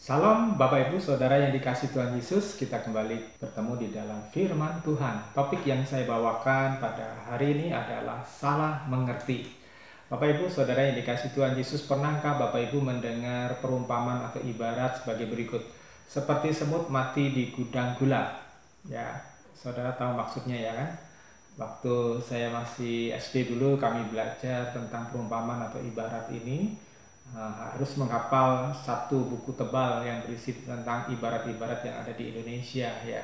Salam Bapak Ibu Saudara yang dikasihi Tuhan Yesus, kita kembali bertemu di dalam firman Tuhan. Topik yang saya bawakan pada hari ini adalah salah mengerti. Bapak Ibu Saudara yang dikasihi Tuhan Yesus, pernahkah Bapak Ibu mendengar perumpamaan atau ibarat sebagai berikut? Seperti semut mati di gudang gula. Ya, Saudara tahu maksudnya ya kan? Waktu saya masih SD dulu kami belajar tentang perumpamaan atau ibarat ini. Harus menghafal satu buku tebal yang berisi tentang ibarat-ibarat yang ada di Indonesia ya.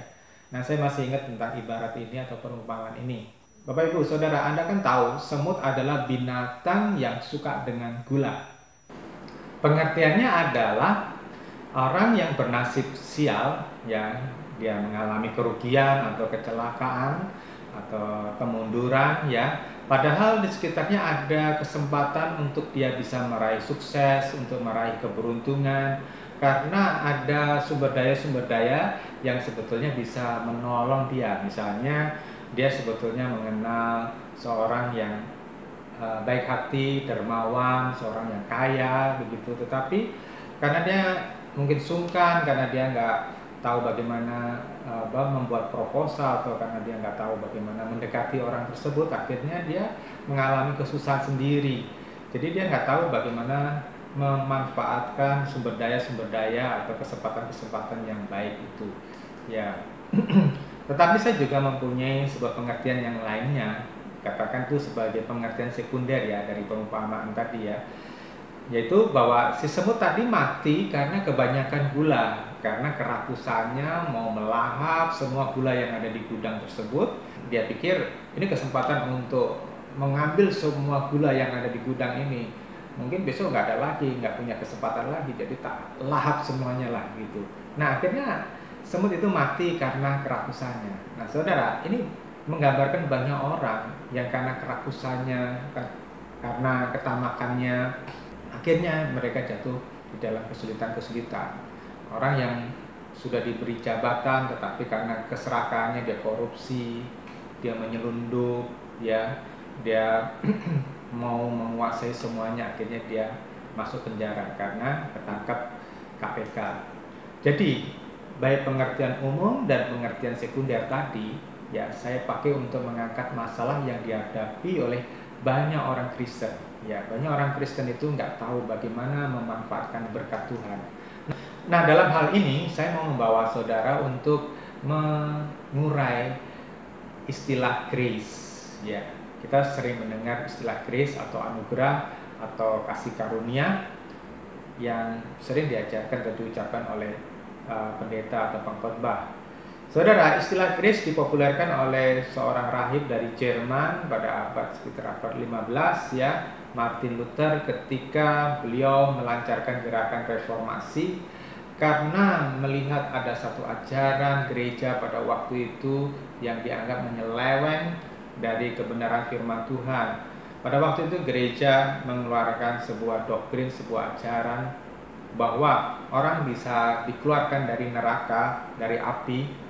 Nah, saya masih ingat tentang ibarat ini atau perumpamaan ini. Bapak Ibu Saudara, Anda kan tahu semut adalah binatang yang suka dengan gula. Pengertiannya adalah orang yang bernasib sial ya, dia mengalami kerugian atau kecelakaan atau kemunduran ya. Padahal di sekitarnya ada kesempatan untuk dia bisa meraih sukses, untuk meraih keberuntungan, karena ada sumber daya yang sebetulnya bisa menolong dia. Misalnya dia sebetulnya mengenal seorang yang baik hati, dermawan, seorang yang kaya, begitu. Tetapi karena dia mungkin sungkan, karena dia nggak tahu bagaimana membuat proposal, atau karena dia nggak tahu bagaimana mendekati orang tersebut, akhirnya dia mengalami kesusahan sendiri. Jadi dia nggak tahu bagaimana memanfaatkan sumber daya atau kesempatan-kesempatan yang baik itu. Ya, tetapi saya juga mempunyai sebuah pengertian yang lainnya, katakan itu sebagai pengertian sekunder ya dari perumpamaan tadi ya, yaitu bahwa si semut tadi mati karena kebanyakan gula, karena kerakusannya mau melahap semua gula yang ada di gudang tersebut. Dia pikir ini kesempatan untuk mengambil semua gula yang ada di gudang ini, mungkin besok nggak ada lagi, nggak punya kesempatan lagi, jadi tak lahap semuanya lah gitu. Nah, akhirnya semut itu mati karena kerakusannya. Nah saudara, ini menggambarkan banyak orang yang karena kerakusannya, karena ketamakannya, akhirnya mereka jatuh di dalam kesulitan-kesulitan. Orang yang sudah diberi jabatan tetapi karena keserakahannya dia korupsi, dia menyelundup, ya, dia mau menguasai semuanya, akhirnya dia masuk penjara karena ketangkap KPK. Jadi baik pengertian umum dan pengertian sekunder tadi ya saya pakai untuk mengangkat masalah yang dihadapi oleh banyak orang Kristen. Ya, banyak orang Kristen itu nggak tahu bagaimana memanfaatkan berkat Tuhan. Nah, dalam hal ini saya mau membawa saudara untuk mengurai istilah grace. Ya, kita sering mendengar istilah grace atau anugerah atau kasih karunia yang sering diajarkan dan diucapkan oleh pendeta atau pengkhotbah. Saudara, istilah grace dipopulerkan oleh seorang rahib dari Jerman pada sekitar abad 15 ya, Martin Luther, ketika beliau melancarkan gerakan reformasi karena melihat ada satu ajaran gereja pada waktu itu yang dianggap menyeleweng dari kebenaran firman Tuhan. Pada waktu itu gereja mengeluarkan sebuah doktrin, sebuah ajaran bahwa orang bisa dikeluarkan dari neraka, dari api,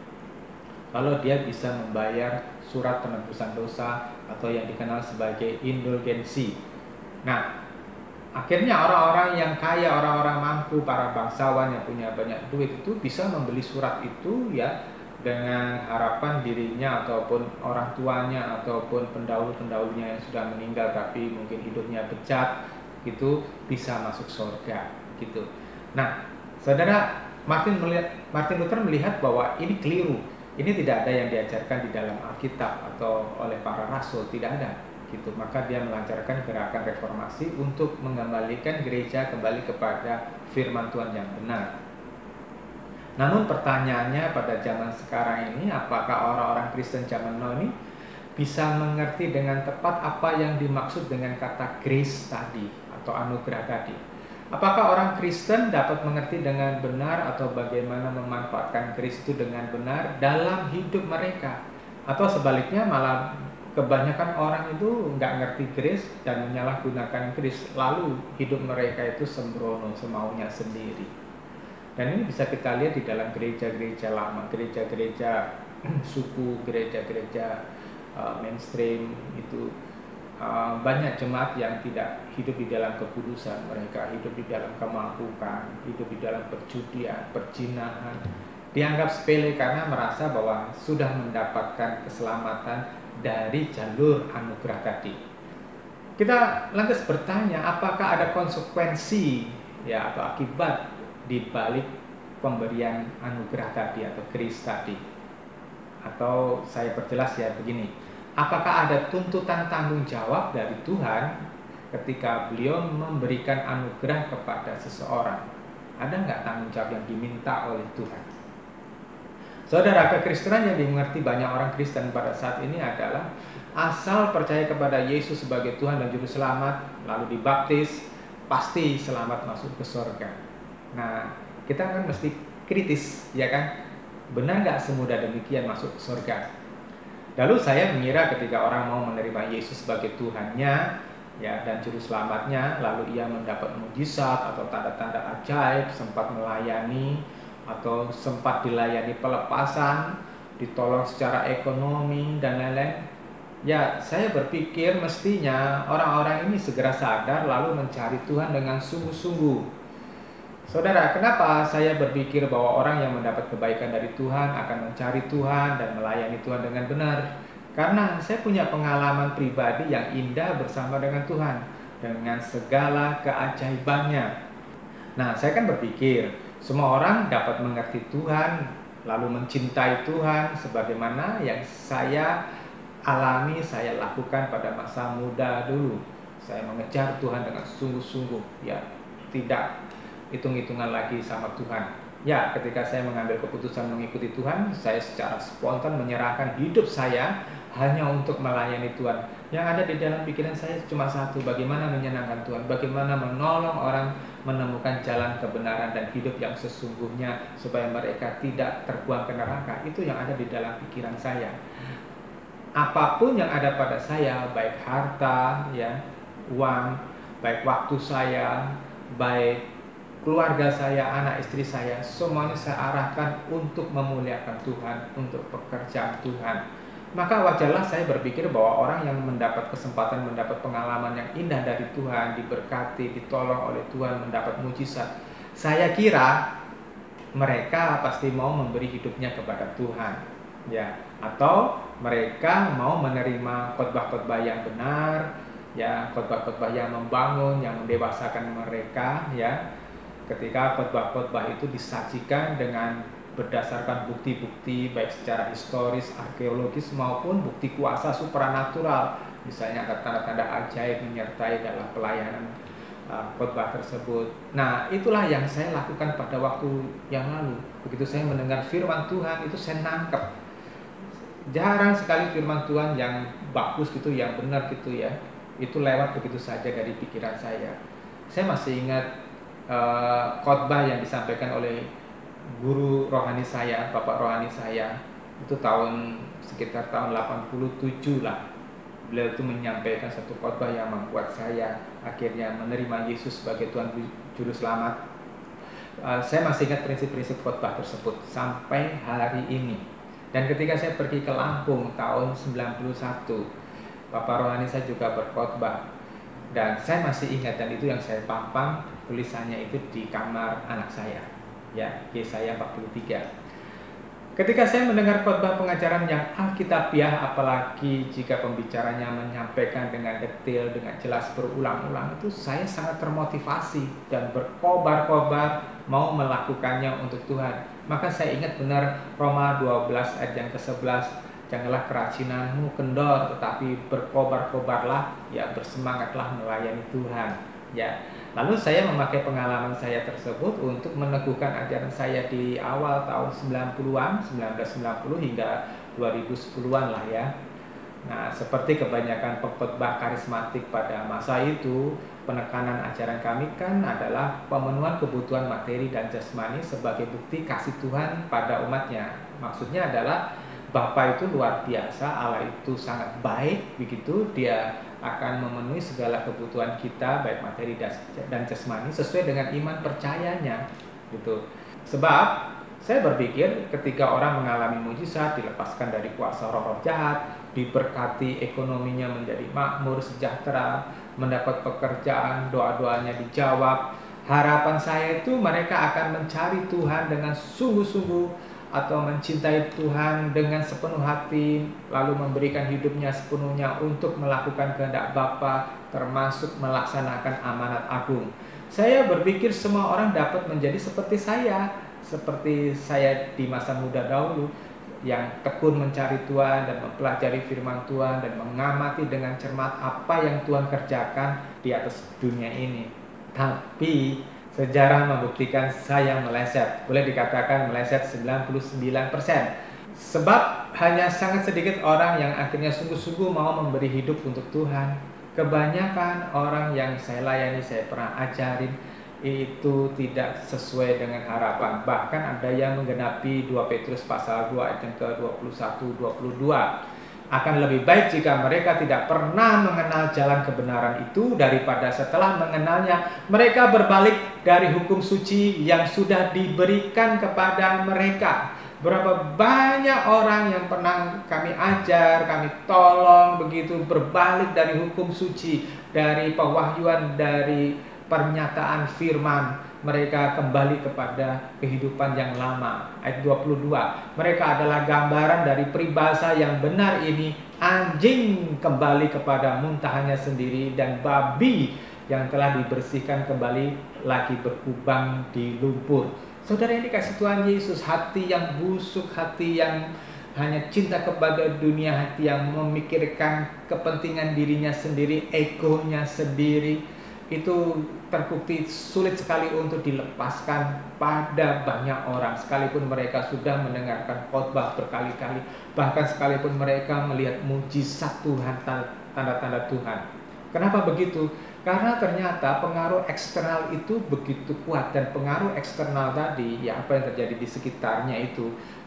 kalau dia bisa membayar surat penebusan dosa atau yang dikenal sebagai indulgensi. Nah, akhirnya orang-orang yang kaya, orang-orang mampu, para bangsawan yang punya banyak duit itu bisa membeli surat itu ya, dengan harapan dirinya ataupun orang tuanya ataupun pendahulu-pendahulunya yang sudah meninggal tapi mungkin hidupnya bejat itu bisa masuk surga gitu. Nah, saudara, Martin Luther melihat bahwa ini keliru. Ini tidak ada yang diajarkan di dalam Alkitab atau oleh para rasul, tidak ada gitu. Maka dia melancarkan gerakan reformasi untuk mengembalikan gereja kembali kepada firman Tuhan yang benar. Namun pertanyaannya pada zaman sekarang ini, apakah orang-orang Kristen zaman now ini bisa mengerti dengan tepat apa yang dimaksud dengan kata grace tadi atau anugerah tadi? Apakah orang Kristen dapat mengerti dengan benar atau bagaimana memanfaatkan grace itu dengan benar dalam hidup mereka? Atau sebaliknya malah kebanyakan orang itu nggak ngerti grace dan menyalahgunakan grace, lalu hidup mereka itu sembrono, semaunya sendiri. Dan ini bisa kita lihat di dalam gereja-gereja lama, gereja-gereja suku, gereja-gereja mainstream itu banyak jemaat yang tidak hidup di dalam kekudusan, mereka hidup di dalam kemampuan, hidup di dalam perjudian, perzinahan, dianggap sepele karena merasa bahwa sudah mendapatkan keselamatan dari jalur anugerah tadi. Kita lantas bertanya, apakah ada konsekuensi ya atau akibat di balik pemberian anugerah tadi atau grace tadi? Atau saya perjelas ya begini, apakah ada tuntutan tanggung jawab dari Tuhan ketika beliau memberikan anugerah kepada seseorang? Ada nggak tanggung jawab yang diminta oleh Tuhan? Saudara, kekristenan yang dimengerti banyak orang Kristen pada saat ini adalah asal percaya kepada Yesus sebagai Tuhan dan Juru Selamat, lalu dibaptis, pasti selamat masuk ke surga. Nah, kita kan mesti kritis, ya kan? Benar nggak semudah demikian masuk ke surga? Lalu saya mengira ketika orang mau menerima Yesus sebagai Tuhannya, ya, dan Juru Selamatnya, lalu ia mendapat mujizat atau tanda-tanda ajaib, sempat melayani atau sempat dilayani pelepasan, ditolong secara ekonomi dan lain-lain. Ya, saya berpikir mestinya orang-orang ini segera sadar lalu mencari Tuhan dengan sungguh-sungguh. Saudara, kenapa saya berpikir bahwa orang yang mendapat kebaikan dari Tuhan akan mencari Tuhan dan melayani Tuhan dengan benar? Karena saya punya pengalaman pribadi yang indah bersama dengan Tuhan, dengan segala keajaibannya. Nah, saya kan berpikir semua orang dapat mengerti Tuhan, lalu mencintai Tuhan sebagaimana yang saya alami, saya lakukan pada masa muda dulu. Saya mengejar Tuhan dengan sungguh-sungguh, ya, tidak hitung-hitungan lagi sama Tuhan. Ya, ketika saya mengambil keputusan mengikuti Tuhan, saya secara spontan menyerahkan hidup saya hanya untuk melayani Tuhan. Yang ada di dalam pikiran saya cuma satu, bagaimana menyenangkan Tuhan, bagaimana menolong orang menemukan jalan kebenaran dan hidup yang sesungguhnya supaya mereka tidak terbuang ke neraka. Itu yang ada di dalam pikiran saya. Apapun yang ada pada saya, baik harta, ya, uang, baik waktu saya, baik keluarga saya, anak istri saya, semuanya saya arahkan untuk memuliakan Tuhan, untuk pekerjaan Tuhan. Maka wajarlah saya berpikir bahwa orang yang mendapat kesempatan, mendapat pengalaman yang indah dari Tuhan, diberkati, ditolong oleh Tuhan, mendapat mujizat, saya kira mereka pasti mau memberi hidupnya kepada Tuhan, ya, atau mereka mau menerima khotbah-khotbah yang benar, ya, khotbah-khotbah yang membangun, yang mendewasakan mereka, ya. Ketika khotbah-khotbah itu disajikan dengan berdasarkan bukti-bukti baik secara historis, arkeologis maupun bukti kuasa supranatural, misalnya ada tanda-tanda ajaib menyertai dalam pelayanan khotbah tersebut. Nah, itulah yang saya lakukan pada waktu yang lalu. Begitu saya mendengar firman Tuhan, itu saya nangkep. Jarang sekali firman Tuhan yang bagus gitu, yang benar gitu ya, itu lewat begitu saja dari pikiran saya. Saya masih ingat khotbah yang disampaikan oleh guru rohani saya, bapak rohani saya, itu sekitar tahun 87 lah. Beliau itu menyampaikan satu khotbah yang membuat saya akhirnya menerima Yesus sebagai Tuhan Juru Selamat. Saya masih ingat prinsip-prinsip khotbah tersebut sampai hari ini. Dan ketika saya pergi ke Lampung tahun 91, bapak rohani saya juga berkhotbah. Dan saya masih ingat, dan itu yang saya pampang tulisannya itu di kamar anak saya, ya, Yesaya 43. Ketika saya mendengar khotbah pengajaran yang alkitabiah, apalagi jika pembicaranya menyampaikan dengan detail, dengan jelas berulang-ulang, itu saya sangat termotivasi dan berkobar-kobar mau melakukannya untuk Tuhan. Maka saya ingat benar Roma 12 ayat yang ke-11, janganlah kerajinanmu kendor, tetapi berkobar-kobarlah, ya, bersemangatlah melayani Tuhan, ya. Lalu saya memakai pengalaman saya tersebut untuk meneguhkan ajaran saya di awal tahun 90-an, 1990 hingga 2010-an lah ya. Nah, seperti kebanyakan pengkhotbah karismatik pada masa itu, penekanan ajaran kami kan adalah pemenuhan kebutuhan materi dan jasmani sebagai bukti kasih Tuhan pada umatnya. Maksudnya adalah Bapa itu luar biasa, Allah itu sangat baik, begitu dia akan memenuhi segala kebutuhan kita baik materi dan jasmani sesuai dengan iman percayanya, gitu. Sebab saya berpikir ketika orang mengalami mujizat, dilepaskan dari kuasa roh-roh jahat, diberkati, ekonominya menjadi makmur, sejahtera, mendapat pekerjaan, doa-doanya dijawab. Harapan saya itu mereka akan mencari Tuhan dengan sungguh-sungguh atau mencintai Tuhan dengan sepenuh hati, lalu memberikan hidupnya sepenuhnya untuk melakukan kehendak Bapa, termasuk melaksanakan amanat agung. Saya berpikir semua orang dapat menjadi seperti saya di masa muda dahulu, yang tekun mencari Tuhan dan mempelajari firman Tuhan dan mengamati dengan cermat apa yang Tuhan kerjakan di atas dunia ini. Tapi sejarah membuktikan saya meleset, boleh dikatakan meleset 99%. Sebab hanya sangat sedikit orang yang akhirnya sungguh-sungguh mau memberi hidup untuk Tuhan. Kebanyakan orang yang saya layani, saya pernah ajarin, itu tidak sesuai dengan harapan. Bahkan ada yang menggenapi 2 Petrus pasal 2 ayat yang ke-21-22. Akan lebih baik jika mereka tidak pernah mengenal jalan kebenaran itu daripada setelah mengenalnya mereka berbalik dari hukum suci yang sudah diberikan kepada mereka. Berapa banyak orang yang pernah kami ajar, kami tolong begitu berbalik dari hukum suci, dari pewahyuan, dari pernyataan firman, mereka kembali kepada kehidupan yang lama. Ayat 22, mereka adalah gambaran dari peribahasa yang benar ini, anjing kembali kepada muntahannya sendiri, dan babi yang telah dibersihkan kembali lagi berkubang di lumpur. Saudara yang dikasih Tuhan Yesus, hati yang busuk, hati yang hanya cinta kepada dunia, hati yang memikirkan kepentingan dirinya sendiri, egonya sendiri, itu terbukti sulit sekali untuk dilepaskan pada banyak orang, sekalipun mereka sudah mendengarkan khotbah berkali-kali, bahkan sekalipun mereka melihat mujizat Tuhan, tanda-tanda Tuhan. Kenapa begitu? Karena ternyata pengaruh eksternal itu begitu kuat, dan pengaruh eksternal tadi, ya apa yang terjadi di sekitarnya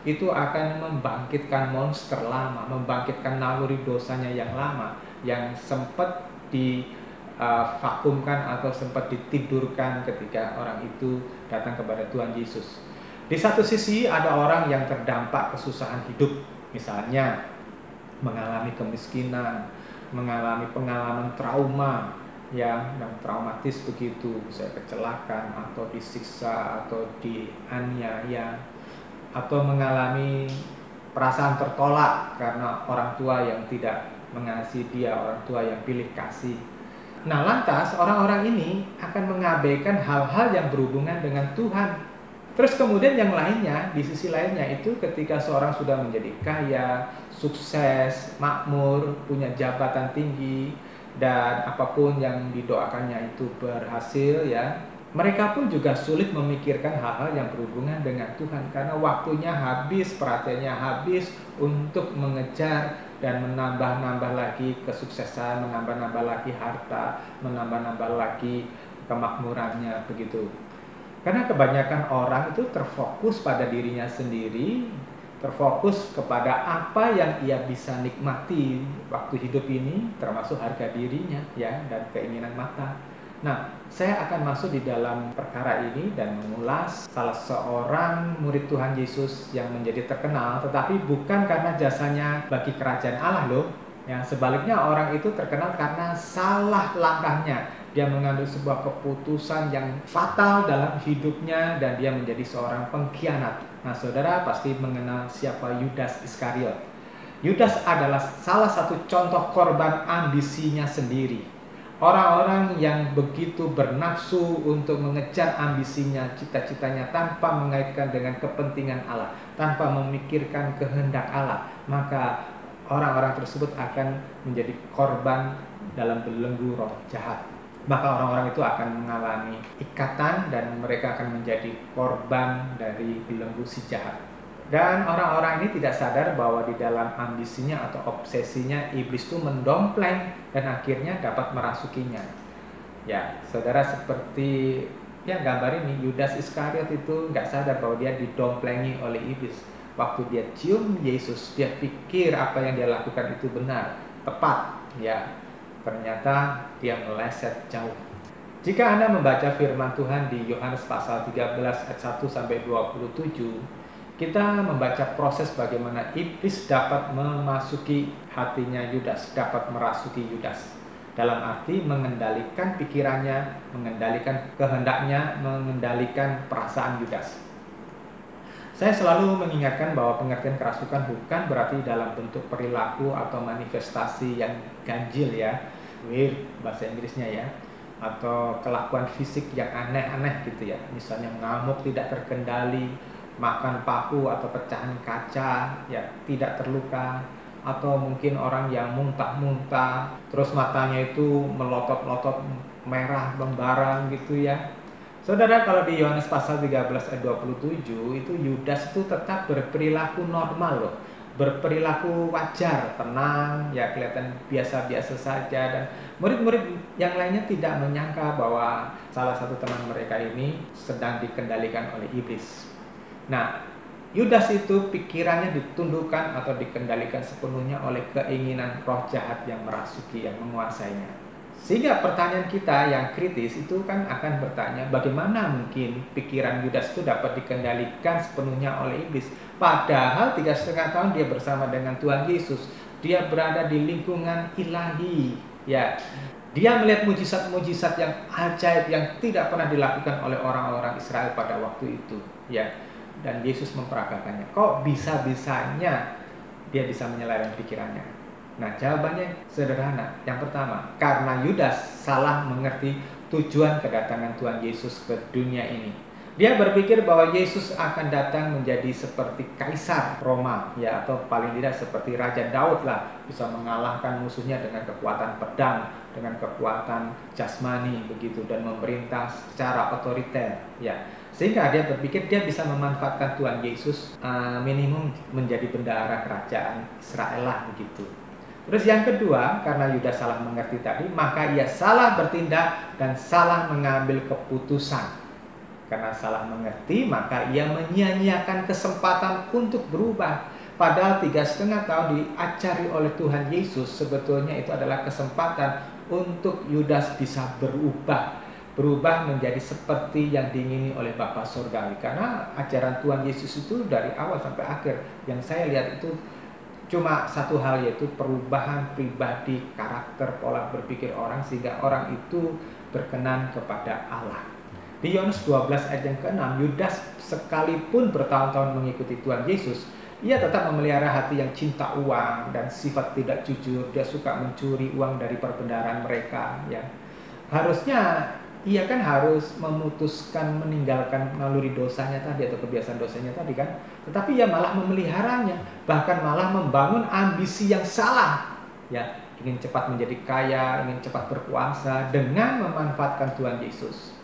itu akan membangkitkan monster lama, membangkitkan naluri dosanya yang lama, yang sempat vakumkan atau sempat ditidurkan ketika orang itu datang kepada Tuhan Yesus. Di satu sisi ada orang yang terdampak kesusahan hidup, misalnya mengalami kemiskinan, mengalami pengalaman trauma yang traumatis begitu, misalnya kecelakaan atau disiksa atau dianiaya, atau mengalami perasaan tertolak karena orang tua yang tidak mengasihi dia, orang tua yang pilih kasih. Nah, lantas orang-orang ini akan mengabaikan hal-hal yang berhubungan dengan Tuhan. Terus kemudian yang lainnya, di sisi lainnya itu ketika seorang sudah menjadi kaya, sukses, makmur, punya jabatan tinggi, dan apapun yang didoakannya itu berhasil, ya, mereka pun juga sulit memikirkan hal-hal yang berhubungan dengan Tuhan, karena waktunya habis, perhatiannya habis untuk mengejar dan menambah-nambah lagi kesuksesan, menambah-nambah lagi harta, menambah-nambah lagi kemakmurannya begitu. Karena kebanyakan orang itu terfokus pada dirinya sendiri, terfokus kepada apa yang ia bisa nikmati waktu hidup ini, termasuk harga dirinya, ya, dan keinginan mata. Nah, saya akan masuk di dalam perkara ini dan mengulas salah seorang murid Tuhan Yesus yang menjadi terkenal, tetapi bukan karena jasanya bagi kerajaan Allah loh. Ya, sebaliknya orang itu terkenal karena salah langkahnya. Dia mengambil sebuah keputusan yang fatal dalam hidupnya dan dia menjadi seorang pengkhianat. Nah, saudara pasti mengenal siapa Yudas Iskariot. Yudas adalah salah satu contoh korban ambisinya sendiri. Orang-orang yang begitu bernafsu untuk mengejar ambisinya, cita-citanya tanpa mengaitkan dengan kepentingan Allah, tanpa memikirkan kehendak Allah, maka orang-orang tersebut akan menjadi korban dalam belenggu roh jahat. Maka orang-orang itu akan mengalami ikatan dan mereka akan menjadi korban dari belenggu si jahat. Dan orang-orang ini tidak sadar bahwa di dalam ambisinya atau obsesinya, iblis itu mendompleng dan akhirnya dapat merasukinya. Ya, saudara, seperti yang gambar ini, Yudas Iskariot itu nggak sadar bahwa dia didomplengi oleh iblis. Waktu dia cium Yesus, dia pikir apa yang dia lakukan itu benar, tepat. Ya, ternyata dia meleset jauh. Jika Anda membaca firman Tuhan di Yohanes pasal 13 ayat 1-27, kita membaca proses bagaimana iblis dapat memasuki hatinya Yudas, dapat merasuki Yudas. Dalam arti mengendalikan pikirannya, mengendalikan kehendaknya, mengendalikan perasaan Yudas. Saya selalu mengingatkan bahwa pengertian kerasukan bukan berarti dalam bentuk perilaku atau manifestasi yang ganjil ya, weird bahasa Inggrisnya ya, atau kelakuan fisik yang aneh-aneh gitu ya. Misalnya ngamuk tidak terkendali, makan paku atau pecahan kaca ya tidak terluka, atau mungkin orang yang muntah-muntah terus matanya itu melotot-lotot merah membarang gitu ya. Saudara, kalau di Yohanes pasal 13 ayat 27 itu Yudas itu tetap berperilaku normal loh, berperilaku wajar, tenang, ya kelihatan biasa-biasa saja, dan murid-murid yang lainnya tidak menyangka bahwa salah satu teman mereka ini sedang dikendalikan oleh iblis. Nah, Yudas itu pikirannya ditundukkan atau dikendalikan sepenuhnya oleh keinginan roh jahat yang merasuki, yang menguasainya. Sehingga pertanyaan kita yang kritis itu kan akan bertanya, bagaimana mungkin pikiran Yudas itu dapat dikendalikan sepenuhnya oleh iblis? Padahal 3,5 tahun dia bersama dengan Tuhan Yesus, dia berada di lingkungan ilahi, ya. Dia melihat mujizat-mujizat yang ajaib yang tidak pernah dilakukan oleh orang-orang Israel pada waktu itu, ya. Dan Yesus memperagakannya. Kok bisa-bisanya dia bisa menyeleweng pikirannya? Nah, jawabannya sederhana. Yang pertama, karena Yudas salah mengerti tujuan kedatangan Tuhan Yesus ke dunia ini. Dia berpikir bahwa Yesus akan datang menjadi seperti kaisar Roma, ya, atau paling tidak seperti Raja Daud lah, bisa mengalahkan musuhnya dengan kekuatan pedang, dengan kekuatan jasmani begitu, dan memerintah secara otoriter, ya. Sehingga dia berpikir dia bisa memanfaatkan Tuhan Yesus minimum menjadi bendahara kerajaan Israel lah begitu. Terus yang kedua, karena Yudas salah mengerti tadi, maka ia salah bertindak dan salah mengambil keputusan. Karena salah mengerti, maka ia menyia-nyiakan kesempatan untuk berubah. Padahal 3,5 tahun diajari oleh Tuhan Yesus, sebetulnya itu adalah kesempatan untuk Yudas bisa berubah. Berubah menjadi seperti yang diingini oleh Bapa Surgawi. Karena ajaran Tuhan Yesus itu dari awal sampai akhir, yang saya lihat itu cuma satu hal, yaitu perubahan pribadi, karakter, pola berpikir orang, sehingga orang itu berkenan kepada Allah. Di Yohanes 12 ayat yang ke-6, Yudas sekalipun bertahun-tahun mengikuti Tuhan Yesus, ia tetap memelihara hati yang cinta uang dan sifat tidak jujur. Dia suka mencuri uang dari perbendaharaan mereka, ya. Harusnya ia kan harus memutuskan meninggalkan naluri dosanya tadi atau kebiasaan dosanya tadi kan, tetapi ia malah memeliharanya, bahkan malah membangun ambisi yang salah, ya, ingin cepat menjadi kaya, ingin cepat berkuasa dengan memanfaatkan Tuhan Yesus.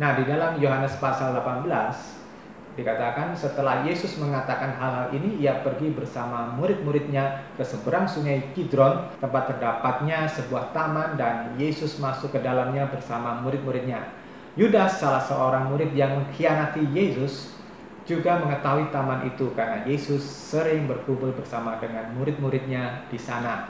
Nah, di dalam Yohanes pasal 18 dikatakan setelah Yesus mengatakan hal-hal ini, ia pergi bersama murid-muridnya ke seberang sungai Kidron, tempat terdapatnya sebuah taman, dan Yesus masuk ke dalamnya bersama murid-muridnya. Yudas, salah seorang murid yang mengkhianati Yesus, juga mengetahui taman itu karena Yesus sering berkumpul bersama dengan murid-muridnya di sana.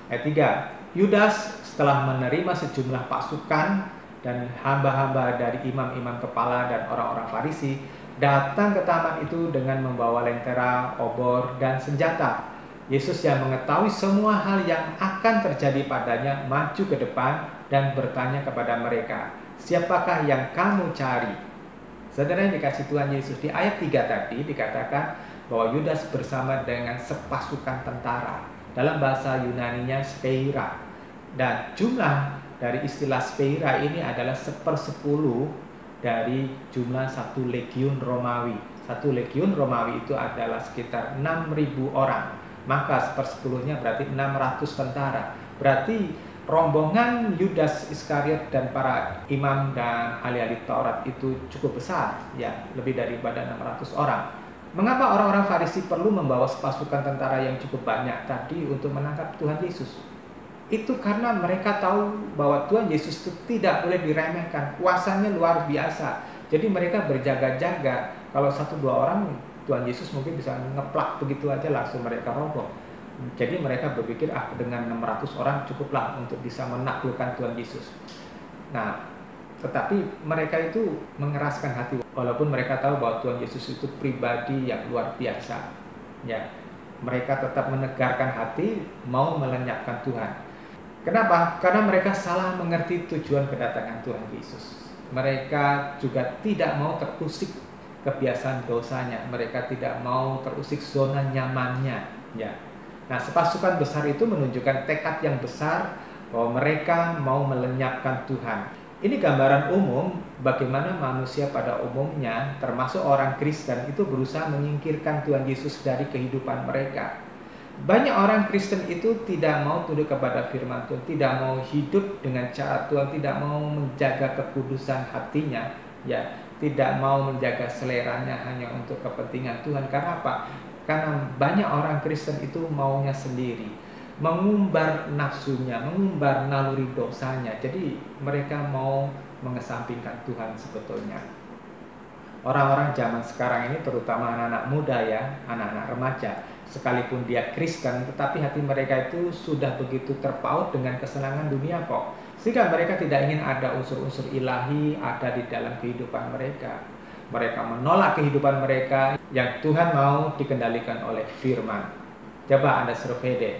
Ayat 3, Yudas setelah menerima sejumlah pasukan dan hamba-hamba dari imam-imam kepala dan orang-orang Farisi, datang ke taman itu dengan membawa lentera, obor, dan senjata. Yesus yang mengetahui semua hal yang akan terjadi padanya maju ke depan dan bertanya kepada mereka, "Siapakah yang kamu cari?" Saudara yang dikasih Tuhan Yesus, di ayat 3 tadi dikatakan bahwa Yudas bersama dengan sepasukan tentara. Dalam bahasa Yunaninya speira. Dan jumlah dari istilah speira ini adalah 1/10 dari jumlah satu legiun Romawi. Satu legiun Romawi itu adalah sekitar 6.000 orang. Maka 1/10-nya berarti 600 tentara. Berarti rombongan Yudas Iskariot dan para imam dan ahli-ahli Taurat itu cukup besar, ya, lebih daripada 600 orang. Mengapa orang-orang Farisi perlu membawa pasukan tentara yang cukup banyak tadi untuk menangkap Tuhan Yesus? Itu karena mereka tahu bahwa Tuhan Yesus itu tidak boleh diremehkan, kuasanya luar biasa. Jadi mereka berjaga-jaga. Kalau 1-2 orang, Tuhan Yesus mungkin bisa ngeplak begitu aja langsung mereka roboh. Jadi mereka berpikir, dengan 600 orang cukuplah untuk bisa menaklukkan Tuhan Yesus. Nah, tetapi mereka itu mengeraskan hati. Walaupun mereka tahu bahwa Tuhan Yesus itu pribadi yang luar biasa, ya, mereka tetap menegarkan hati, mau melenyapkan Tuhan. Kenapa? Karena mereka salah mengerti tujuan kedatangan Tuhan Yesus. Mereka juga tidak mau terusik kebiasaan dosanya. Mereka tidak mau terusik zona nyamannya, ya. Nah, pasukan besar itu menunjukkan tekad yang besar bahwa mereka mau melenyapkan Tuhan. Ini gambaran umum bagaimana manusia pada umumnya, termasuk orang Kristen, itu berusaha menyingkirkan Tuhan Yesus dari kehidupan mereka. Banyak orang Kristen itu tidak mau tunduk kepada firman Tuhan, tidak mau hidup dengan cara Tuhan, tidak mau menjaga kekudusan hatinya, ya, tidak mau menjaga seleranya hanya untuk kepentingan Tuhan. Karena apa? Karena banyak orang Kristen itu maunya sendiri, mengumbar nafsunya, mengumbar naluri dosanya. Jadi mereka mau mengesampingkan Tuhan sebetulnya. Orang-orang zaman sekarang ini, terutama anak-anak muda ya, anak-anak remaja, sekalipun dia Kristen, tetapi hati mereka itu sudah begitu terpaut dengan kesenangan dunia kok, sehingga mereka tidak ingin ada unsur-unsur ilahi ada di dalam kehidupan mereka. Mereka menolak kehidupan mereka yang Tuhan mau dikendalikan oleh firman. Coba Anda survei deh,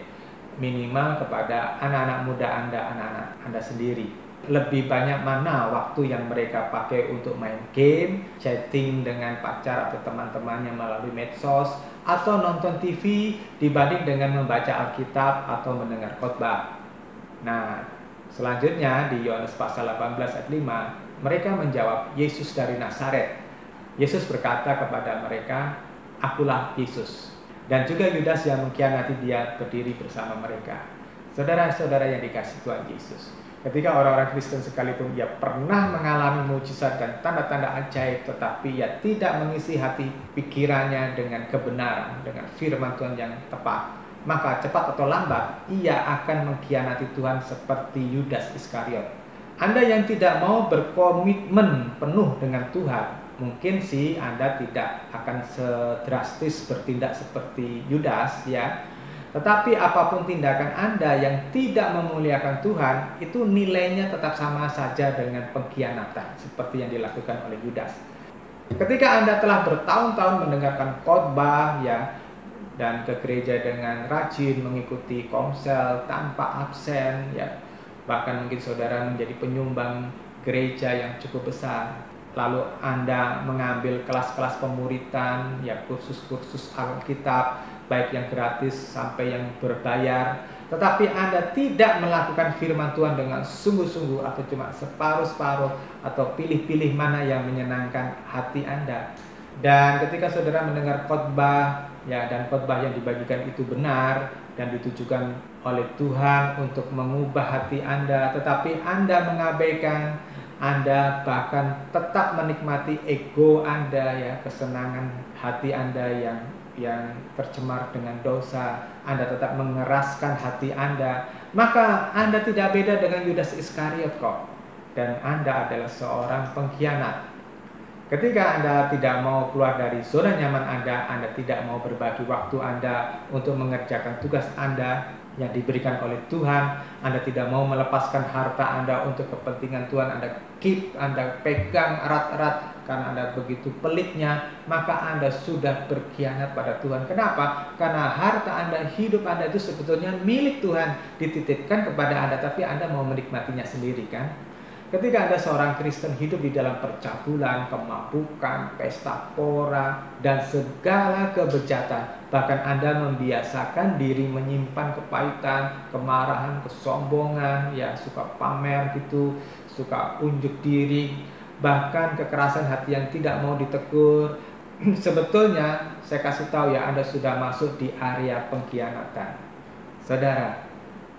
minimal kepada anak-anak muda Anda, anak-anak Anda sendiri. Lebih banyak mana waktu yang mereka pakai untuk main game, chatting dengan pacar atau teman-temannya melalui medsos, atau nonton TV dibanding dengan membaca Alkitab atau mendengar khotbah. Nah, selanjutnya di Yohanes pasal 18 ayat 5, mereka menjawab, Yesus dari Nazaret. Yesus berkata kepada mereka, akulah Yesus. Dan juga Yudas yang mengkhianati dia berdiri bersama mereka. Saudara-saudara yang dikasihi Tuhan Yesus, ketika orang-orang Kristen sekalipun ia pernah mengalami mujizat dan tanda-tanda ajaib, tetapi ia tidak mengisi hati pikirannya dengan kebenaran, dengan firman Tuhan yang tepat, maka cepat atau lambat ia akan mengkhianati Tuhan seperti Yudas Iskariot. Anda yang tidak mau berkomitmen penuh dengan Tuhan, mungkin sih Anda tidak akan sedrastis bertindak seperti Yudas, ya. Tetapi apapun tindakan Anda yang tidak memuliakan Tuhan, itu nilainya tetap sama saja dengan pengkhianatan, seperti yang dilakukan oleh Yudas. Ketika Anda telah bertahun-tahun mendengarkan khotbah, ya, dan ke gereja dengan rajin mengikuti komsel tanpa absen, ya, bahkan mungkin saudara menjadi penyumbang gereja yang cukup besar. Lalu Anda mengambil kelas-kelas pemuritan, ya, kursus-kursus Alkitab, baik yang gratis sampai yang berbayar. Tetapi Anda tidak melakukan firman Tuhan dengan sungguh-sungguh, atau cuma separuh-separuh, atau pilih-pilih mana yang menyenangkan hati Anda. Dan ketika saudara mendengar khotbah, ya, dan khotbah yang dibagikan itu benar dan ditujukan oleh Tuhan untuk mengubah hati Anda, tetapi Anda mengabaikan, Anda bahkan tetap menikmati ego Anda, ya, kesenangan hati Anda yang tercemar dengan dosa, Anda tetap mengeraskan hati Anda, maka Anda tidak beda dengan Yudas Iskariot kok. Dan Anda adalah seorang pengkhianat. Ketika Anda tidak mau keluar dari zona nyaman Anda tidak mau berbagi waktu Anda untuk mengerjakan tugas Anda yang diberikan oleh Tuhan, Anda tidak mau melepaskan harta Anda untuk kepentingan Tuhan, Anda pegang erat-erat karena Anda begitu pelitnya, maka Anda sudah berkhianat pada Tuhan. Kenapa? Karena harta Anda, hidup Anda itu sebetulnya milik Tuhan, dititipkan kepada Anda, tapi Anda mau menikmatinya sendiri, kan? Ketika Anda seorang Kristen hidup di dalam percabulan, kemabukan, pesta pora, dan segala kebejatan, bahkan Anda membiasakan diri menyimpan kepahitan, kemarahan, kesombongan, ya, suka pamer gitu, suka unjuk diri, bahkan kekerasan hati yang tidak mau ditegur, sebetulnya saya kasih tahu ya, Anda sudah masuk di area pengkhianatan. Saudara,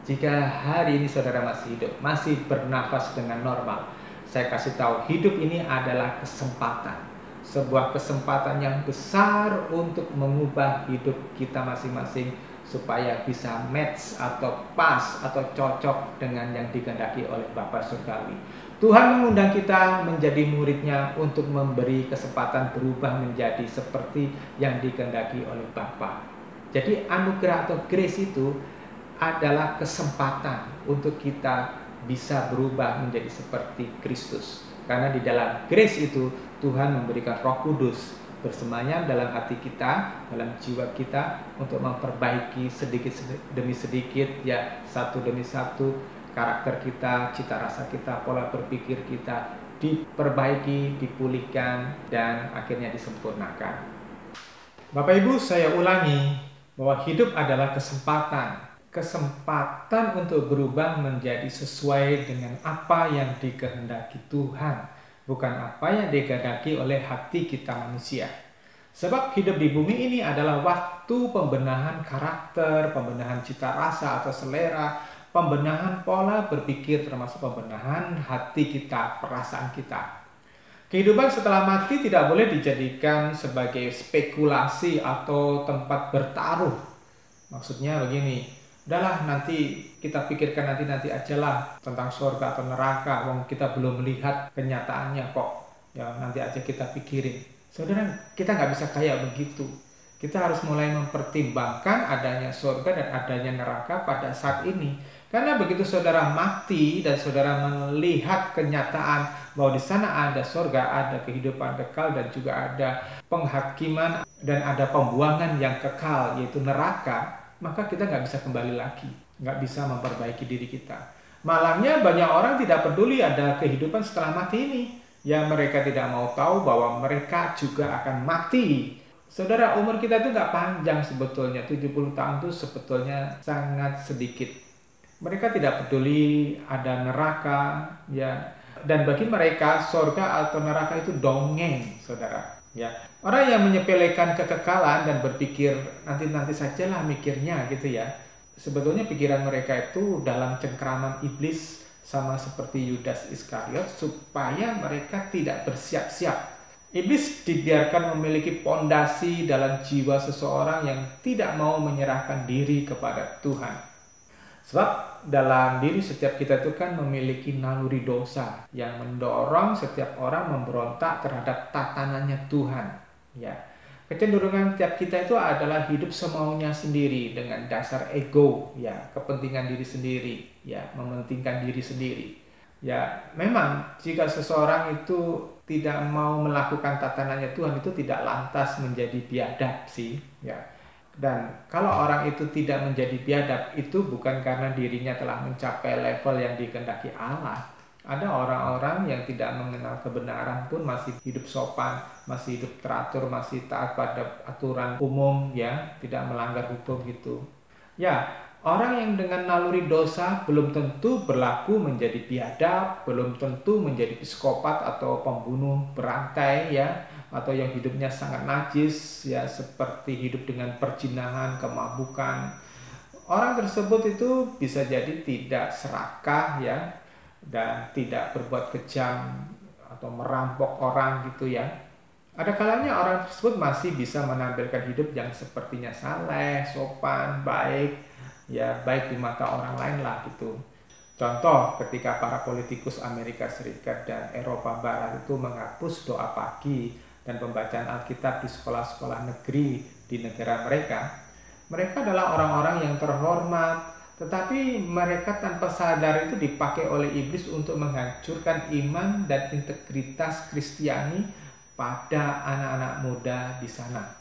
jika hari ini saudara masih hidup, masih bernafas dengan normal, saya kasih tahu, hidup ini adalah kesempatan. Sebuah kesempatan yang besar untuk mengubah hidup kita masing-masing supaya bisa match atau pas atau cocok dengan yang dikehendaki oleh Bapa Surgawi. Tuhan mengundang kita menjadi muridnya untuk memberi kesempatan berubah menjadi seperti yang dikehendaki oleh Bapa. Jadi anugerah atau grace itu adalah kesempatan untuk kita bisa berubah menjadi seperti Kristus. Karena di dalam grace itu Tuhan memberikan Roh Kudus bersemayam dalam hati kita, dalam jiwa kita untuk memperbaiki sedikit demi sedikit, ya, satu demi satu karakter kita, cita rasa kita, pola berpikir kita diperbaiki, dipulihkan, dan akhirnya disempurnakan. Bapak Ibu, saya ulangi bahwa hidup adalah kesempatan. Kesempatan untuk berubah menjadi sesuai dengan apa yang dikehendaki Tuhan, bukan apa yang dikehendaki oleh hati kita manusia. Sebab hidup di bumi ini adalah waktu pembenahan karakter, pembenahan cita rasa atau selera, pembenahan pola berpikir, termasuk pembenahan hati kita, perasaan kita. Kehidupan setelah mati tidak boleh dijadikan sebagai spekulasi atau tempat bertaruh. Maksudnya begini, udahlah nanti kita pikirkan nanti ajalah tentang surga atau neraka, wong kita belum melihat kenyataannya kok. Ya nanti aja kita pikirin. Saudara, kita nggak bisa kayak begitu. Kita harus mulai mempertimbangkan adanya surga dan adanya neraka pada saat ini. Karena begitu saudara mati dan saudara melihat kenyataan bahwa di sana ada surga, ada kehidupan kekal, dan juga ada penghakiman dan ada pembuangan yang kekal, yaitu neraka, maka kita nggak bisa kembali lagi, nggak bisa memperbaiki diri kita. Malangnya banyak orang tidak peduli ada kehidupan setelah mati ini. Ya, mereka tidak mau tahu bahwa mereka juga akan mati. Saudara, umur kita itu nggak panjang sebetulnya, 70 tahun itu sebetulnya sangat sedikit. Mereka tidak peduli ada neraka, ya. Dan bagi mereka surga atau neraka itu dongeng, saudara. Ya, orang yang menyepelekan kekekalan dan berpikir nanti sajalah mikirnya gitu ya. Sebetulnya pikiran mereka itu dalam cengkraman iblis sama seperti Yudas Iskariot supaya mereka tidak bersiap-siap. Iblis dibiarkan memiliki pondasi dalam jiwa seseorang yang tidak mau menyerahkan diri kepada Tuhan. Sebab dalam diri setiap kita itu kan memiliki naluri dosa yang mendorong setiap orang memberontak terhadap tatanannya Tuhan. Ya, kecenderungan tiap kita itu adalah hidup semaunya sendiri dengan dasar ego, ya, kepentingan diri sendiri, ya, mementingkan diri sendiri. Ya, memang jika seseorang itu tidak mau melakukan tatanannya Tuhan itu tidak lantas menjadi biadab sih, ya. Dan kalau orang itu tidak menjadi biadab itu bukan karena dirinya telah mencapai level yang dikehendaki Allah. Ada orang-orang yang tidak mengenal kebenaran pun masih hidup sopan, masih hidup teratur, masih taat pada aturan umum, ya, tidak melanggar hukum gitu. Ya, orang yang dengan naluri dosa belum tentu berlaku menjadi biadab, belum tentu menjadi psikopat atau pembunuh berantai, ya, atau yang hidupnya sangat najis, ya, seperti hidup dengan perzinahan, kemabukan. Orang tersebut itu bisa jadi tidak serakah, ya, dan tidak berbuat kejam atau merampok orang gitu ya. Ada kalanya orang tersebut masih bisa menampilkan hidup yang sepertinya saleh, sopan, baik, ya, baik di mata orang lain lah gitu. Contoh ketika para politikus Amerika Serikat dan Eropa Barat itu menghapus doa pagi dan pembacaan Alkitab di sekolah-sekolah negeri di negara mereka, mereka adalah orang-orang yang terhormat, tetapi mereka tanpa sadar itu dipakai oleh iblis untuk menghancurkan iman dan integritas Kristiani pada anak-anak muda di sana.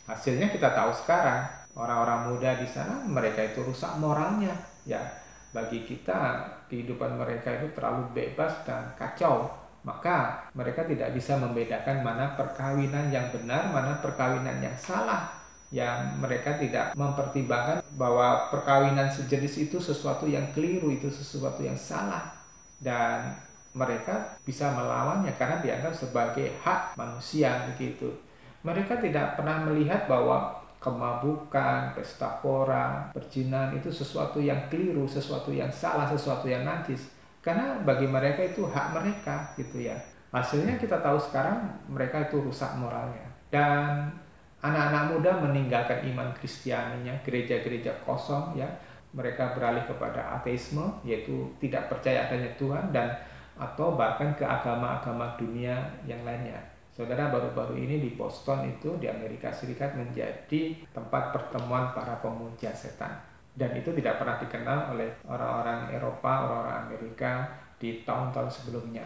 Hasilnya kita tahu sekarang, orang-orang muda di sana mereka itu rusak moralnya. Ya, bagi kita kehidupan mereka itu terlalu bebas dan kacau. Maka mereka tidak bisa membedakan mana perkawinan yang benar, mana perkawinan yang salah. Yang mereka tidak mempertimbangkan bahwa perkawinan sejenis itu sesuatu yang keliru, itu sesuatu yang salah, dan mereka bisa melawannya karena dianggap sebagai hak manusia begitu. Mereka tidak pernah melihat bahwa kemabukan, pesta pora, perzinahan itu sesuatu yang keliru, sesuatu yang salah, sesuatu yang najis, karena bagi mereka itu hak mereka gitu ya. Hasilnya kita tahu sekarang mereka itu rusak moralnya, dan anak-anak muda meninggalkan iman Kristianinya, gereja-gereja kosong, ya. Mereka beralih kepada ateisme, yaitu tidak percaya adanya Tuhan, dan atau bahkan ke agama-agama dunia yang lainnya. Saudara, baru-baru ini di Boston itu di Amerika Serikat menjadi tempat pertemuan para pemuja setan. Dan itu tidak pernah dikenal oleh orang-orang Eropa, orang-orang Amerika di tahun-tahun sebelumnya.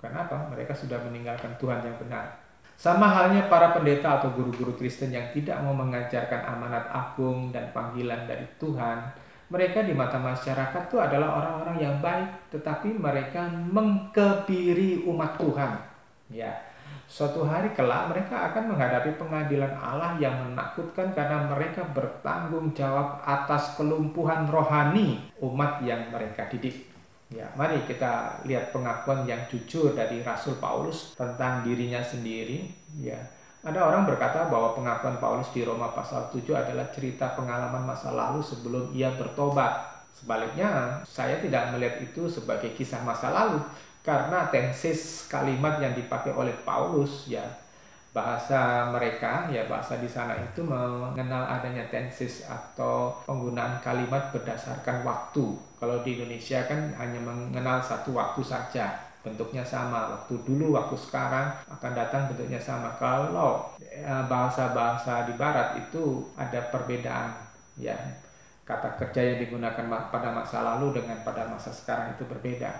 Karena apa? Mereka sudah meninggalkan Tuhan yang benar. Sama halnya para pendeta atau guru-guru Kristen yang tidak mau mengajarkan amanat agung dan panggilan dari Tuhan. Mereka di mata masyarakat itu adalah orang-orang yang baik, tetapi mereka mengkebiri umat Tuhan. Ya, suatu hari kelak mereka akan menghadapi pengadilan Allah yang menakutkan karena mereka bertanggung jawab atas kelumpuhan rohani umat yang mereka didik. Ya, mari kita lihat pengakuan yang jujur dari Rasul Paulus tentang dirinya sendiri. Ya, ada orang berkata bahwa pengakuan Paulus di Roma pasal 7 adalah cerita pengalaman masa lalu sebelum ia bertobat. Sebaliknya, saya tidak melihat itu sebagai kisah masa lalu, karena tenses kalimat yang dipakai oleh Paulus, ya, bahasa mereka, ya bahasa di sana itu mengenal adanya tenses atau penggunaan kalimat berdasarkan waktu. Kalau di Indonesia kan hanya mengenal satu waktu saja, bentuknya sama, waktu dulu, waktu sekarang, akan datang bentuknya sama. Kalau bahasa-bahasa di Barat itu ada perbedaan, ya, kata kerja yang digunakan pada masa lalu dengan pada masa sekarang itu berbeda.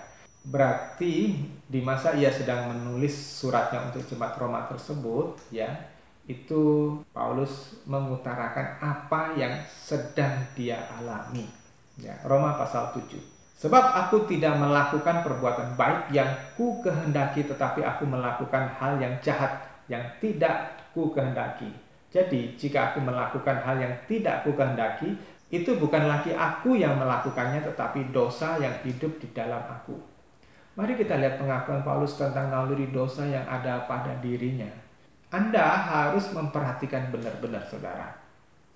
Berarti di masa ia sedang menulis suratnya untuk jemaat Roma tersebut, ya, itu Paulus mengutarakan apa yang sedang dia alami. Ya, Roma pasal 7. Sebab aku tidak melakukan perbuatan baik yang ku kehendaki, tetapi aku melakukan hal yang jahat yang tidak ku kehendaki. Jadi, jika aku melakukan hal yang tidak ku kehendaki, itu bukan lagi aku yang melakukannya, tetapi dosa yang hidup di dalam aku. Mari kita lihat pengakuan Paulus tentang naluri dosa yang ada pada dirinya. Anda harus memperhatikan benar-benar, saudara.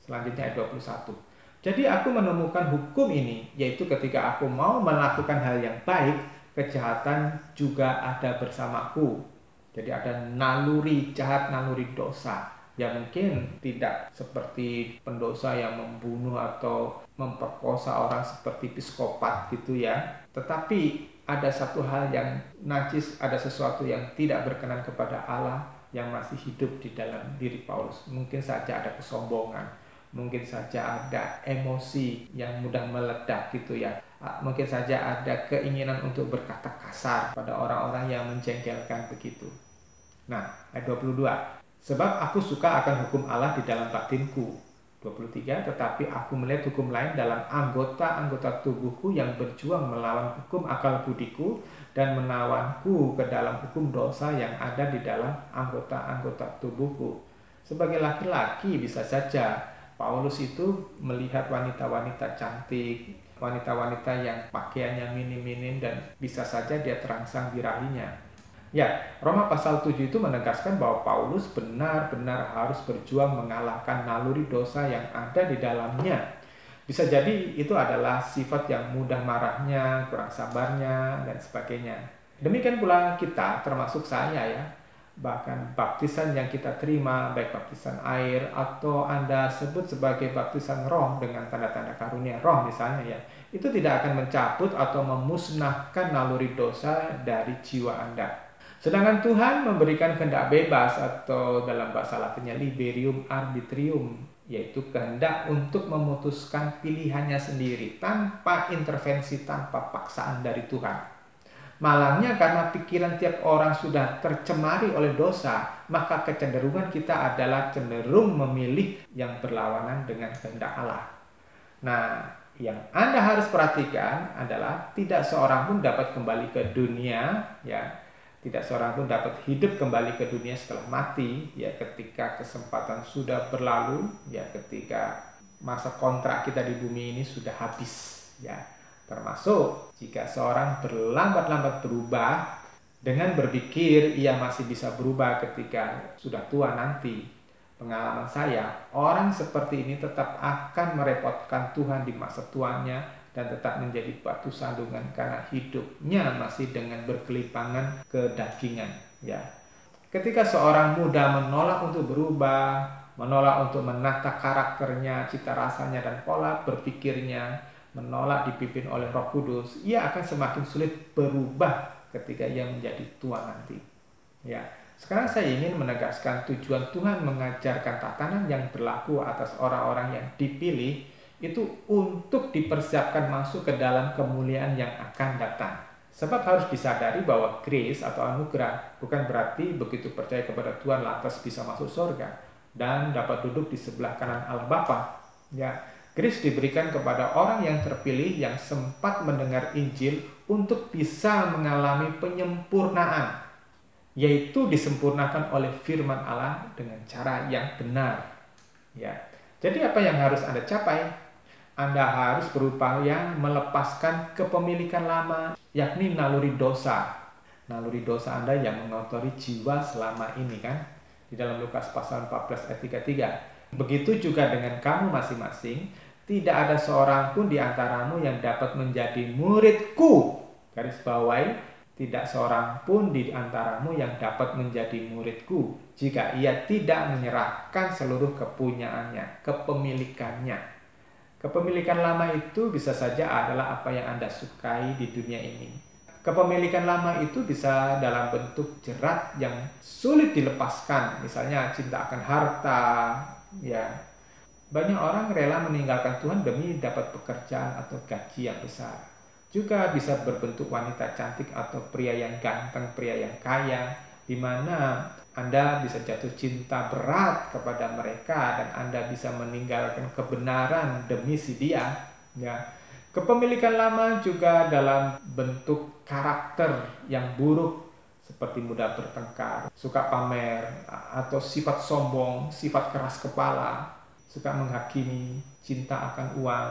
Selanjutnya ayat 21. Jadi aku menemukan hukum ini, yaitu ketika aku mau melakukan hal yang baik, kejahatan juga ada bersamaku. Jadi ada naluri jahat, naluri dosa. Ya mungkin tidak seperti pendosa yang membunuh atau memperkosa orang seperti psikopat gitu ya. Tetapi ada satu hal yang najis, ada sesuatu yang tidak berkenan kepada Allah yang masih hidup di dalam diri Paulus. Mungkin saja ada kesombongan, mungkin saja ada emosi yang mudah meledak gitu ya. Mungkin saja ada keinginan untuk berkata kasar pada orang-orang yang menjengkelkan begitu. Nah, ayat 22. Sebab aku suka akan hukum Allah di dalam batinku. 23, tetapi aku melihat hukum lain dalam anggota-anggota tubuhku yang berjuang melawan hukum akal budiku dan menawanku ke dalam hukum dosa yang ada di dalam anggota-anggota tubuhku. Sebagai laki-laki bisa saja Paulus itu melihat wanita-wanita cantik, wanita-wanita yang pakaiannya minim-minim dan bisa saja dia terangsang birahinya. Ya, Roma pasal 7 itu menegaskan bahwa Paulus benar-benar harus berjuang mengalahkan naluri dosa yang ada di dalamnya. Bisa jadi itu adalah sifat yang mudah marahnya, kurang sabarnya, dan sebagainya. Demikian pula kita, termasuk saya ya. Bahkan baptisan yang kita terima, baik baptisan air atau Anda sebut sebagai baptisan roh dengan tanda-tanda karunia roh misalnya ya, itu tidak akan mencabut atau memusnahkan naluri dosa dari jiwa Anda. Sedangkan Tuhan memberikan kehendak bebas atau dalam bahasa Latinnya liberium arbitrium, yaitu kehendak untuk memutuskan pilihannya sendiri tanpa intervensi, tanpa paksaan dari Tuhan. Malangnya karena pikiran tiap orang sudah tercemari oleh dosa, maka kecenderungan kita adalah cenderung memilih yang berlawanan dengan kehendak Allah. Nah, yang Anda harus perhatikan adalah tidak seorang pun dapat kembali ke dunia, ya. Tidak seorang pun dapat hidup kembali ke dunia setelah mati, ya, ketika kesempatan sudah berlalu, ya, ketika masa kontrak kita di bumi ini sudah habis, ya. Termasuk jika seorang berlambat-lambat berubah dengan berpikir ia masih bisa berubah ketika sudah tua nanti. Pengalaman saya, orang seperti ini tetap akan merepotkan Tuhan di masa tuanya dan tetap menjadi batu sandungan karena hidupnya masih dengan berkelipangan kedagingan, ya. Ketika seorang muda menolak untuk berubah, menolak untuk menata karakternya, cita rasanya dan pola berpikirnya, menolak dipimpin oleh Roh Kudus, ia akan semakin sulit berubah ketika ia menjadi tua nanti, ya. Sekarang saya ingin menegaskan tujuan Tuhan mengajarkan tatanan yang berlaku atas orang-orang yang dipilih itu untuk dipersiapkan masuk ke dalam kemuliaan yang akan datang. Sebab harus disadari bahwa grace atau anugerah bukan berarti begitu percaya kepada Tuhan lantas bisa masuk surga dan dapat duduk di sebelah kanan Allah Bapa. Ya, grace diberikan kepada orang yang terpilih yang sempat mendengar Injil untuk bisa mengalami penyempurnaan, yaitu disempurnakan oleh firman Allah dengan cara yang benar. Ya. Jadi apa yang harus Anda capai? Anda harus berupaya melepaskan kepemilikan lama, yakni naluri dosa. Naluri dosa Anda yang mengotori jiwa selama ini kan. Di dalam Lukas pasal 14 ayat 33. Begitu juga dengan kamu masing-masing, tidak ada seorang pun di antaramu yang dapat menjadi muridku. Garis bawahi, tidak seorang pun di antaramu yang dapat menjadi muridku jika ia tidak menyerahkan seluruh kepunyaannya, kepemilikannya. Kepemilikan lama itu bisa saja adalah apa yang Anda sukai di dunia ini. Kepemilikan lama itu bisa dalam bentuk jerat yang sulit dilepaskan, misalnya cinta akan harta, ya. Banyak orang rela meninggalkan Tuhan demi dapat pekerjaan atau gaji yang besar. Juga bisa berbentuk wanita cantik atau pria yang ganteng, pria yang kaya, di mana Anda bisa jatuh cinta berat kepada mereka dan Anda bisa meninggalkan kebenaran demi si dia. Ya. Kepemilikan lama juga dalam bentuk karakter yang buruk seperti mudah bertengkar, suka pamer, atau sifat sombong, sifat keras kepala, suka menghakimi, cinta akan uang,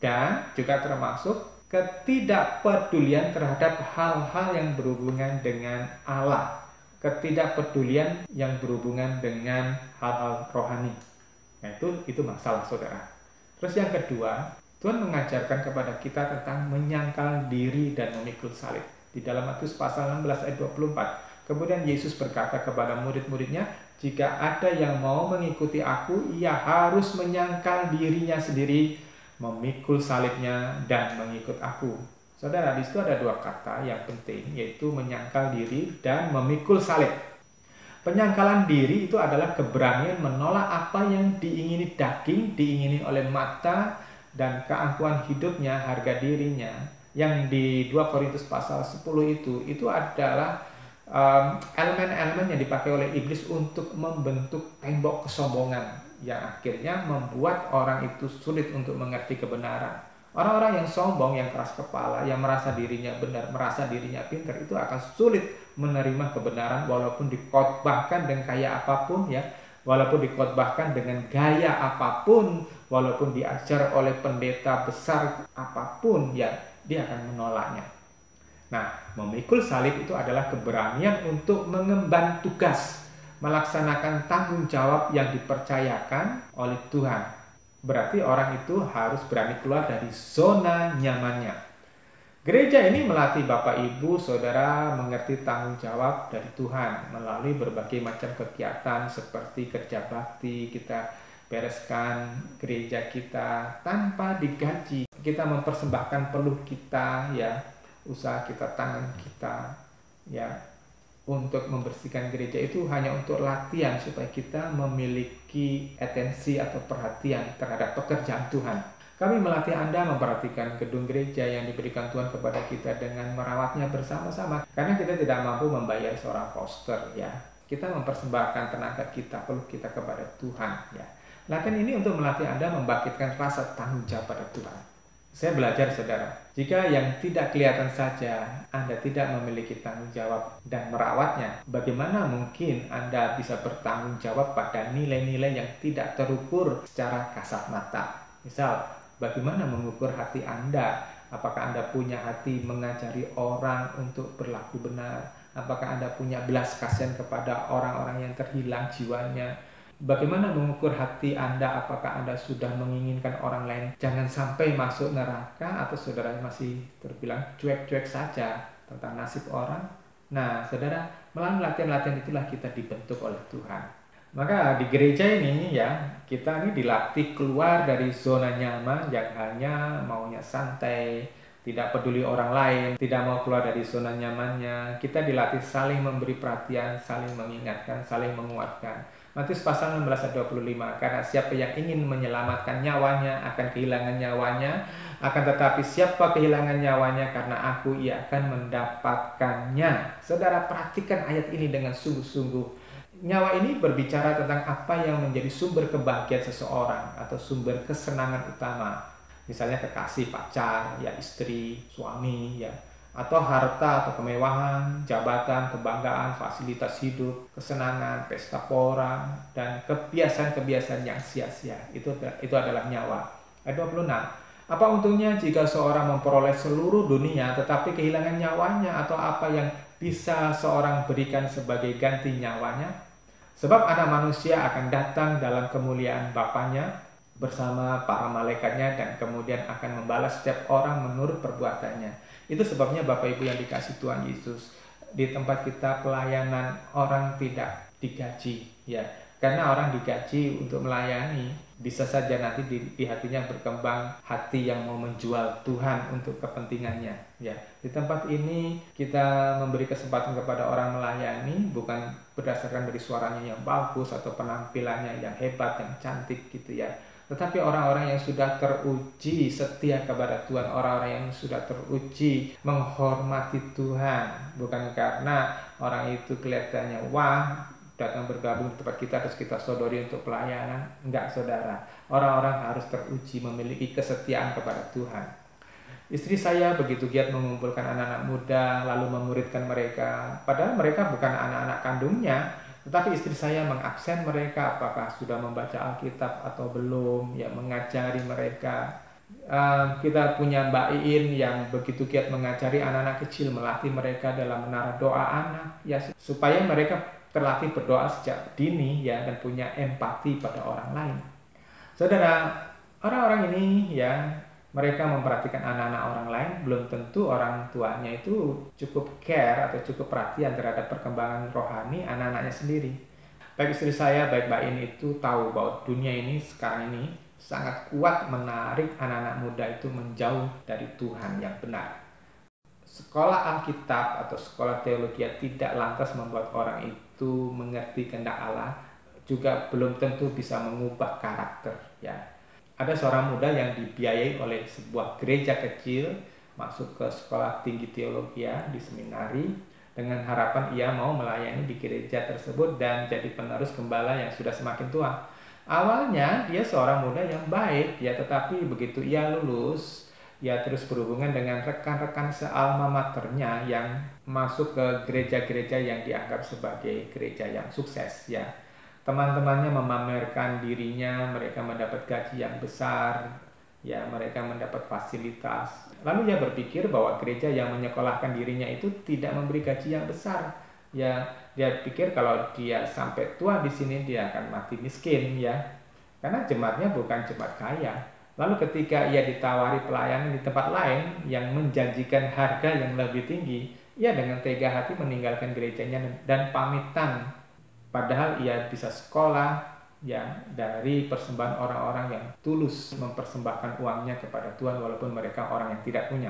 dan juga termasuk ketidakpedulian terhadap hal-hal yang berhubungan dengan Allah. Ketidakpedulian yang berhubungan dengan hal-hal rohani. Nah, itu masalah saudara. Terus yang kedua, Tuhan mengajarkan kepada kita tentang menyangkal diri dan memikul salib. Di dalam Matius pasal 16 ayat 24. Kemudian Yesus berkata kepada murid-muridnya, jika ada yang mau mengikuti aku, ia harus menyangkal dirinya sendiri, memikul salibnya dan mengikut aku. Saudara, di situ ada dua kata yang penting, yaitu menyangkal diri dan memikul salib. Penyangkalan diri itu adalah keberanian menolak apa yang diingini daging, diingini oleh mata, dan keangkuhan hidupnya, harga dirinya. Yang di 2 Korintus pasal 10 itu adalah elemen-elemen yang dipakai oleh iblis untuk membentuk tembok kesombongan yang akhirnya membuat orang itu sulit untuk mengerti kebenaran. Orang-orang yang sombong, yang keras kepala, yang merasa dirinya benar, merasa dirinya pintar, itu akan sulit menerima kebenaran walaupun dikhotbahkan dengan kaya apapun ya, walaupun dikhotbahkan dengan gaya apapun, walaupun diajar oleh pendeta besar apapun ya, dia akan menolaknya. Nah, memikul salib itu adalah keberanian untuk mengemban tugas, melaksanakan tanggung jawab yang dipercayakan oleh Tuhan. Berarti orang itu harus berani keluar dari zona nyamannya. Gereja ini melatih Bapak Ibu Saudara mengerti tanggung jawab dari Tuhan melalui berbagai macam kegiatan seperti kerja bakti, kita bereskan gereja kita tanpa digaji. Kita mempersembahkan peluh kita ya, usaha kita, tangan kita ya, untuk membersihkan gereja itu hanya untuk latihan supaya kita memiliki atensi atau perhatian terhadap pekerjaan Tuhan. Kami melatih Anda memperhatikan gedung gereja yang diberikan Tuhan kepada kita dengan merawatnya bersama-sama. Karena kita tidak mampu membayar seorang pastor ya. Kita mempersembahkan tenaga kita, peluh kita kepada Tuhan ya. Latihan ini untuk melatih Anda membangkitkan rasa tanggung jawab pada Tuhan. Saya belajar saudara, jika yang tidak kelihatan saja Anda tidak memiliki tanggung jawab dan merawatnya, bagaimana mungkin Anda bisa bertanggung jawab pada nilai-nilai yang tidak terukur secara kasat mata? Misal, bagaimana mengukur hati Anda? Apakah Anda punya hati mengajari orang untuk berlaku benar? Apakah Anda punya belas kasihan kepada orang-orang yang terhilang jiwanya? Bagaimana mengukur hati Anda? Apakah Anda sudah menginginkan orang lain jangan sampai masuk neraka, atau saudara masih terbilang cuek-cuek saja tentang nasib orang? Nah, saudara, melalui latihan-latihan itulah kita dibentuk oleh Tuhan. Maka di gereja ini ya, kita ini dilatih keluar dari zona nyaman yang hanya maunya santai, tidak peduli orang lain, tidak mau keluar dari zona nyamannya. Kita dilatih saling memberi perhatian, saling mengingatkan, saling menguatkan. Matius pasal 16 ayat 25, karena siapa yang ingin menyelamatkan nyawanya akan kehilangan nyawanya, akan tetapi siapa kehilangan nyawanya karena aku, ia akan mendapatkannya. Saudara, perhatikan ayat ini dengan sungguh-sungguh. Nyawa ini berbicara tentang apa yang menjadi sumber kebahagiaan seseorang atau sumber kesenangan utama. Misalnya kekasih, pacar, ya istri, suami, ya, atau harta atau kemewahan, jabatan, kebanggaan, fasilitas hidup, kesenangan, pesta pora, dan kebiasaan-kebiasaan yang sia-sia. Itu adalah nyawa. Ayat 26. Apa untungnya jika seorang memperoleh seluruh dunia tetapi kehilangan nyawanya, atau apa yang bisa seorang berikan sebagai ganti nyawanya? Sebab Anak Manusia akan datang dalam kemuliaan Bapanya bersama para malaikatnya, dan kemudian akan membalas setiap orang menurut perbuatannya. Itu sebabnya Bapak Ibu yang dikasih Tuhan Yesus, di tempat kita pelayanan orang tidak digaji, ya. Karena orang digaji untuk melayani, bisa saja nanti di hatinya berkembang hati yang mau menjual Tuhan untuk kepentingannya, ya. Di tempat ini kita memberi kesempatan kepada orang melayani bukan berdasarkan dari suaranya yang bagus atau penampilannya yang hebat, yang cantik gitu ya. Tetapi orang-orang yang sudah teruji setia kepada Tuhan, orang-orang yang sudah teruji menghormati Tuhan, bukan karena orang itu kelihatannya wah datang bergabung di tempat kita terus kita sodori untuk pelayanan. Enggak, saudara. Orang-orang harus teruji memiliki kesetiaan kepada Tuhan. Istri saya begitu giat mengumpulkan anak-anak muda lalu memuridkan mereka, padahal mereka bukan anak-anak kandungnya, tetapi istri saya mengabsen mereka apakah sudah membaca Alkitab atau belum, ya, mengajari mereka. Kita punya Mbak Iin yang begitu giat mengajari anak-anak kecil, melatih mereka dalam menara doa anak, ya, supaya mereka terlatih berdoa sejak dini, ya, dan punya empati pada orang lain. Saudara, orang-orang ini, ya, mereka memperhatikan anak-anak orang lain, belum tentu orang tuanya itu cukup care atau cukup perhatian terhadap perkembangan rohani anak-anaknya sendiri. Baik istri saya, baik Mbak Ini itu tahu bahwa dunia ini sekarang ini sangat kuat menarik anak-anak muda itu menjauh dari Tuhan yang benar. Sekolah Alkitab atau sekolah teologi tidak lantas membuat orang itu mengerti kehendak Allah, juga belum tentu bisa mengubah karakter, ya. Ada seorang muda yang dibiayai oleh sebuah gereja kecil masuk ke sekolah tinggi teologi di seminari dengan harapan ia mau melayani di gereja tersebut dan jadi penerus gembala yang sudah semakin tua. Awalnya dia seorang muda yang baik, ya, tetapi begitu ia lulus, ia terus berhubungan dengan rekan-rekan sealma maternya yang masuk ke gereja-gereja yang dianggap sebagai gereja yang sukses, ya. Teman-temannya memamerkan dirinya, mereka mendapat gaji yang besar, ya, mereka mendapat fasilitas. Lalu ia berpikir bahwa gereja yang menyekolahkan dirinya itu tidak memberi gaji yang besar. Ya, dia pikir kalau dia sampai tua di sini dia akan mati miskin, ya. Karena jemaatnya bukan jemaat kaya. Lalu ketika ia ditawari pelayanan di tempat lain yang menjanjikan harga yang lebih tinggi, ia dengan tega hati meninggalkan gerejanya dan pamitan. Padahal ia bisa sekolah, ya, dari persembahan orang-orang yang tulus mempersembahkan uangnya kepada Tuhan walaupun mereka orang yang tidak punya.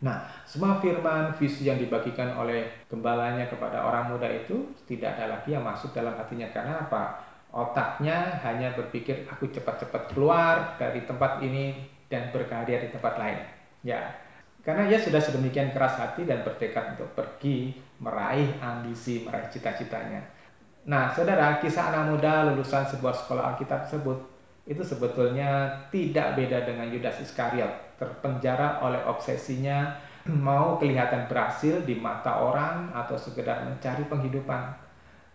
Nah, semua firman visi yang dibagikan oleh gembalanya kepada orang muda itu tidak ada lagi yang masuk dalam hatinya. Karena apa? Otaknya hanya berpikir aku cepat-cepat keluar dari tempat ini dan berkarya di tempat lain, ya. Karena ia sudah sedemikian keras hati dan bertekad untuk pergi meraih ambisi, meraih cita-citanya. Nah, saudara, kisah anak muda lulusan sebuah sekolah Alkitab tersebut itu sebetulnya tidak beda dengan Yudas Iskariot, terpenjara oleh obsesinya mau kelihatan berhasil di mata orang atau sekedar mencari penghidupan,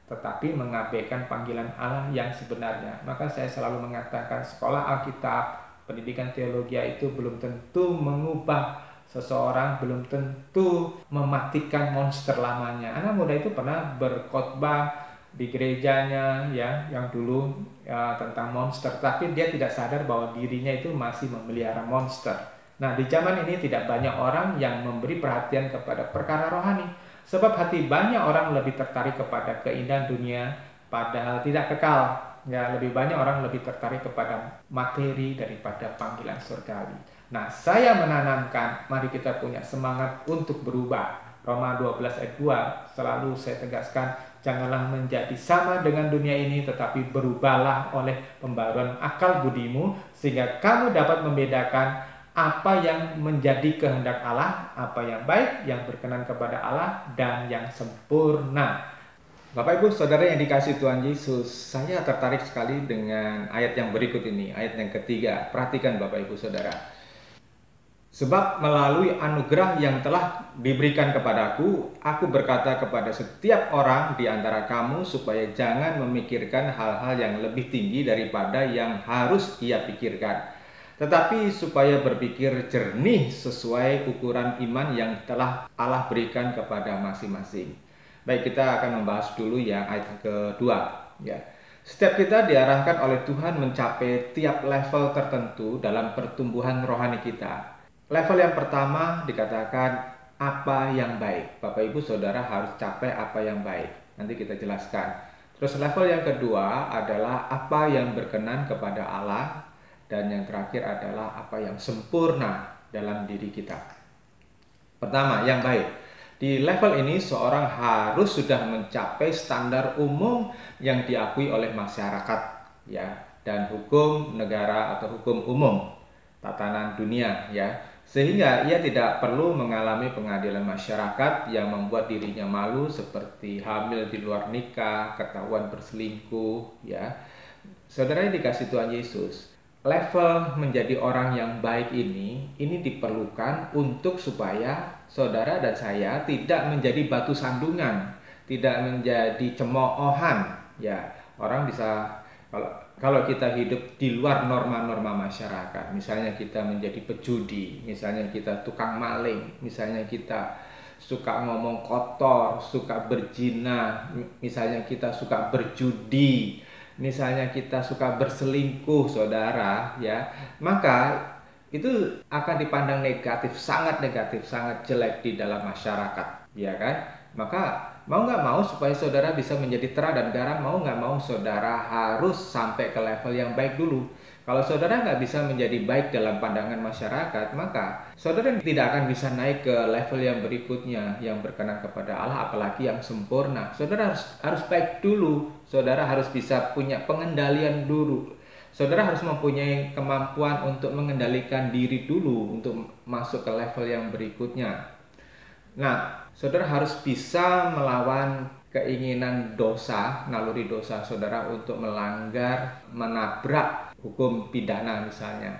tetapi mengabaikan panggilan Allah yang sebenarnya. Maka saya selalu mengatakan sekolah Alkitab, pendidikan teologi itu belum tentu mengubah seseorang, belum tentu mematikan monster lamanya. Anak muda itu pernah berkhotbah di gerejanya, ya, yang dulu, ya, tentang monster, tapi dia tidak sadar bahwa dirinya itu masih memelihara monster. Nah, di zaman ini tidak banyak orang yang memberi perhatian kepada perkara rohani, sebab hati banyak orang lebih tertarik kepada keindahan dunia padahal tidak kekal, ya. Lebih banyak orang lebih tertarik kepada materi daripada panggilan surgawi. Nah, saya menanamkan mari kita punya semangat untuk berubah. Roma 12 ayat 2 selalu saya tegaskan, Janganlah menjadi sama dengan dunia ini, tetapi berubahlah oleh pembaruan akal budimu, sehingga kamu dapat membedakan apa yang menjadi kehendak Allah, apa yang baik, yang berkenan kepada Allah, dan yang sempurna. Bapak Ibu Saudara yang dikasihi Tuhan Yesus, saya tertarik sekali dengan ayat yang berikut ini, ayat yang ketiga. Perhatikan Bapak Ibu Saudara. Sebab melalui anugerah yang telah diberikan kepadaku, aku berkata kepada setiap orang di antara kamu supaya jangan memikirkan hal-hal yang lebih tinggi daripada yang harus ia pikirkan, tetapi supaya berpikir jernih sesuai ukuran iman yang telah Allah berikan kepada masing-masing. Baik, kita akan membahas dulu yang ayat kedua. Ya. Setiap kita diarahkan oleh Tuhan mencapai tiap level tertentu dalam pertumbuhan rohani kita. Level yang pertama dikatakan apa yang baik. Bapak Ibu Saudara harus capai apa yang baik. Nanti kita jelaskan. Terus level yang kedua adalah apa yang berkenan kepada Allah. Dan yang terakhir adalah apa yang sempurna dalam diri kita. Pertama, yang baik. Di level ini seorang harus sudah mencapai standar umum yang diakui oleh masyarakat, ya, dan hukum negara atau hukum umum tatanan dunia, ya, sehingga ia tidak perlu mengalami pengadilan masyarakat yang membuat dirinya malu seperti hamil di luar nikah, ketahuan berselingkuh, ya. Saudara yang dikasihi Tuhan Yesus, level menjadi orang yang baik ini diperlukan untuk supaya saudara dan saya tidak menjadi batu sandungan, tidak menjadi cemoohan, ya. Orang bisa kalau kita hidup di luar norma-norma masyarakat, misalnya kita menjadi pejudi, misalnya kita tukang maling, misalnya kita suka ngomong kotor, suka berzina, misalnya kita suka berjudi, misalnya kita suka berselingkuh, saudara, ya, maka itu akan dipandang negatif, sangat jelek di dalam masyarakat, ya kan? Maka mau nggak mau supaya saudara bisa menjadi terang dan garam, mau nggak mau saudara harus sampai ke level yang baik dulu. Kalau saudara nggak bisa menjadi baik dalam pandangan masyarakat, maka saudara tidak akan bisa naik ke level yang berikutnya, yang berkenan kepada Allah, apalagi yang sempurna. Saudara harus baik dulu, saudara harus bisa punya pengendalian dulu. Saudara harus mempunyai kemampuan untuk mengendalikan diri dulu untuk masuk ke level yang berikutnya. Nah, saudara harus bisa melawan keinginan dosa, naluri dosa saudara untuk melanggar, menabrak hukum pidana misalnya,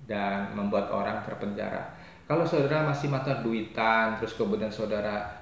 dan membuat orang terpenjara. Kalau saudara masih mata duitan, terus kemudian saudara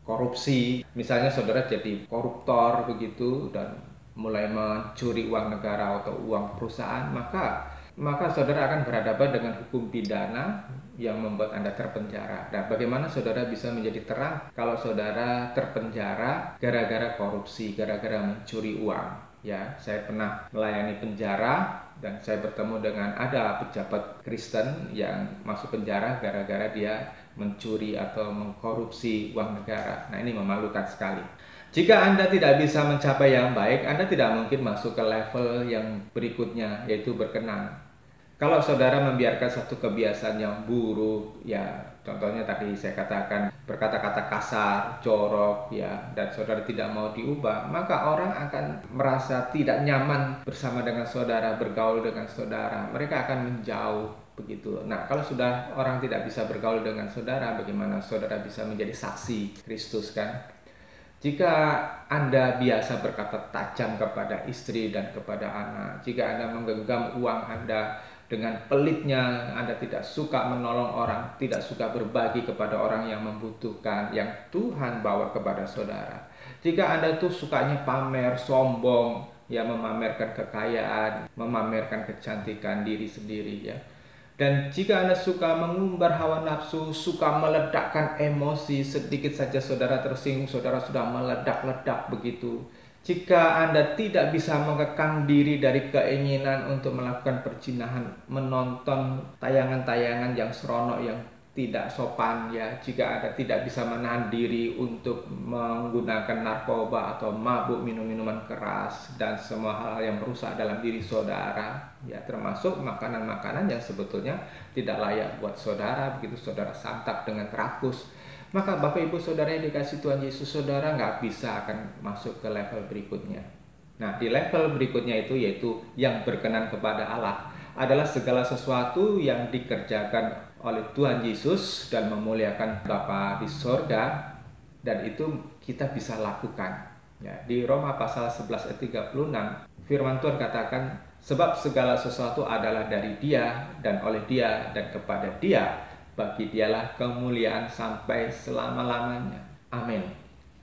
korupsi, misalnya saudara jadi koruptor begitu dan mulai mencuri uang negara atau uang perusahaan, maka saudara akan berhadapan dengan hukum pidana yang membuat Anda terpenjara. Dan bagaimana saudara bisa menjadi terang kalau saudara terpenjara gara-gara korupsi, gara-gara mencuri uang? Ya, saya pernah melayani penjara dan saya bertemu dengan ada pejabat Kristen yang masuk penjara gara-gara dia mencuri atau mengkorupsi uang negara. Nah, ini memalukan sekali. Jika Anda tidak bisa mencapai yang baik, Anda tidak mungkin masuk ke level yang berikutnya, yaitu berkenan. Kalau saudara membiarkan satu kebiasaan yang buruk, ya contohnya tadi saya katakan berkata-kata kasar, jorok, ya, dan saudara tidak mau diubah, maka orang akan merasa tidak nyaman bersama dengan saudara, bergaul dengan saudara. Mereka akan menjauh begitu. Nah, kalau sudah orang tidak bisa bergaul dengan saudara, bagaimana saudara bisa menjadi saksi Kristus, kan? Jika Anda biasa berkata tajam kepada istri dan kepada anak, jika Anda menggenggam uang Anda dengan pelitnya, Anda tidak suka menolong orang, tidak suka berbagi kepada orang yang membutuhkan, yang Tuhan bawa kepada saudara. Jika Anda tuh sukanya pamer, sombong, ya, memamerkan kekayaan, memamerkan kecantikan diri sendiri, ya. Dan jika Anda suka mengumbar hawa nafsu, suka meledakkan emosi, sedikit saja saudara tersinggung, saudara sudah meledak-ledak begitu. Jika Anda tidak bisa mengekang diri dari keinginan untuk melakukan perzinahan, menonton tayangan-tayangan yang seronok, yang tidak sopan, ya, jika Anda tidak bisa menahan diri untuk menggunakan narkoba atau mabuk, minum minuman keras, dan semua hal yang merusak dalam diri saudara, ya, termasuk makanan-makanan yang sebetulnya tidak layak buat saudara, begitu saudara santap dengan rakus, Maka Bapak Ibu Saudara yang dikasih Tuhan Yesus, saudara nggak bisa akan masuk ke level berikutnya. Nah, di level berikutnya itu yaitu yang berkenan kepada Allah adalah segala sesuatu yang dikerjakan oleh Tuhan Yesus dan memuliakan Bapa di sorga, dan itu kita bisa lakukan. Ya, di Roma pasal 11 ayat 36 firman Tuhan katakan, sebab segala sesuatu adalah dari Dia dan oleh Dia dan kepada Dia, bagi Dialah kemuliaan sampai selama-lamanya. Amin.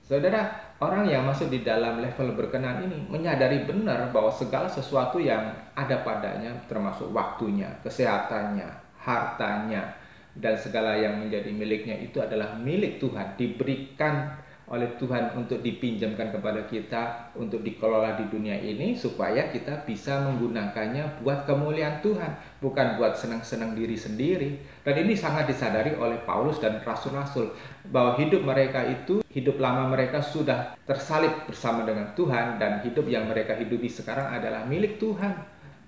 Saudara, orang yang masuk di dalam level berkenan ini menyadari benar bahwa segala sesuatu yang ada padanya, termasuk waktunya, kesehatannya, hartanya, dan segala yang menjadi miliknya itu adalah milik Tuhan, diberikan oleh Tuhan untuk dipinjamkan kepada kita untuk dikelola di dunia ini supaya kita bisa menggunakannya buat kemuliaan Tuhan, bukan buat senang-senang diri sendiri. Dan ini sangat disadari oleh Paulus dan rasul-rasul bahwa hidup mereka itu, hidup lama mereka sudah tersalib bersama dengan Tuhan, dan hidup yang mereka hidupi sekarang adalah milik Tuhan.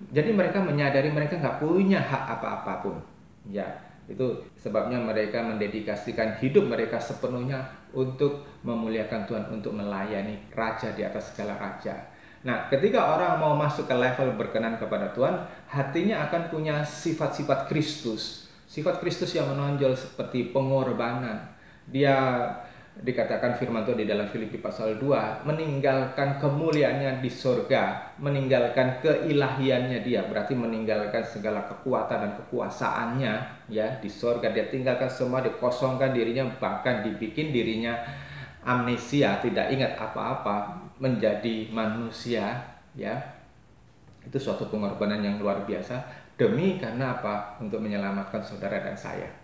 Jadi mereka menyadari mereka nggak punya hak apa-apapun. Ya, itu sebabnya mereka mendedikasikan hidup mereka sepenuhnya untuk memuliakan Tuhan, untuk melayani Raja di atas segala raja. Nah, ketika orang mau masuk ke level berkenan kepada Tuhan, hatinya akan punya sifat-sifat Kristus. Sifat Kristus yang menonjol seperti pengorbanan. Dia dikatakan firman Tuhan di dalam Filipi pasal 2, meninggalkan kemuliaannya di surga, meninggalkan keilahiannya dia, berarti meninggalkan segala kekuatan dan kekuasaannya ya di surga. Dia tinggalkan semua, dikosongkan dirinya, bahkan dibikin dirinya amnesia, tidak ingat apa-apa, menjadi manusia ya. Itu suatu pengorbanan yang luar biasa demi karena apa? Untuk menyelamatkan saudara dan saya.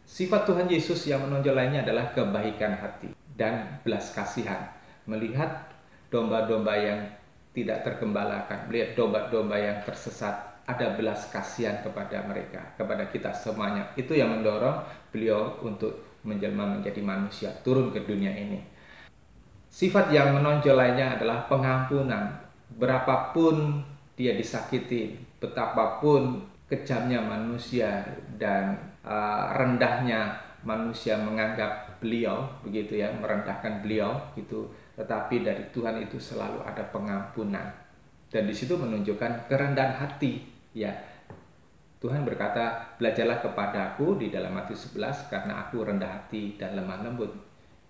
Sifat Tuhan Yesus yang menonjol lainnya adalah kebaikan hati dan belas kasihan. Melihat domba-domba yang tidak tergembalakan, melihat domba-domba yang tersesat, ada belas kasihan kepada mereka, kepada kita semuanya. Itu yang mendorong beliau untuk menjelma menjadi manusia, turun ke dunia ini. Sifat yang menonjol lainnya adalah pengampunan. Berapapun dia disakiti, betapapun kejamnya manusia dan rendahnya manusia menganggap beliau, begitu ya, merendahkan beliau gitu, tetapi dari Tuhan itu selalu ada pengampunan, dan di situ menunjukkan kerendahan hati ya. Tuhan berkata, belajarlah kepadaku di dalam Matius 11 karena aku rendah hati dan lemah lembut.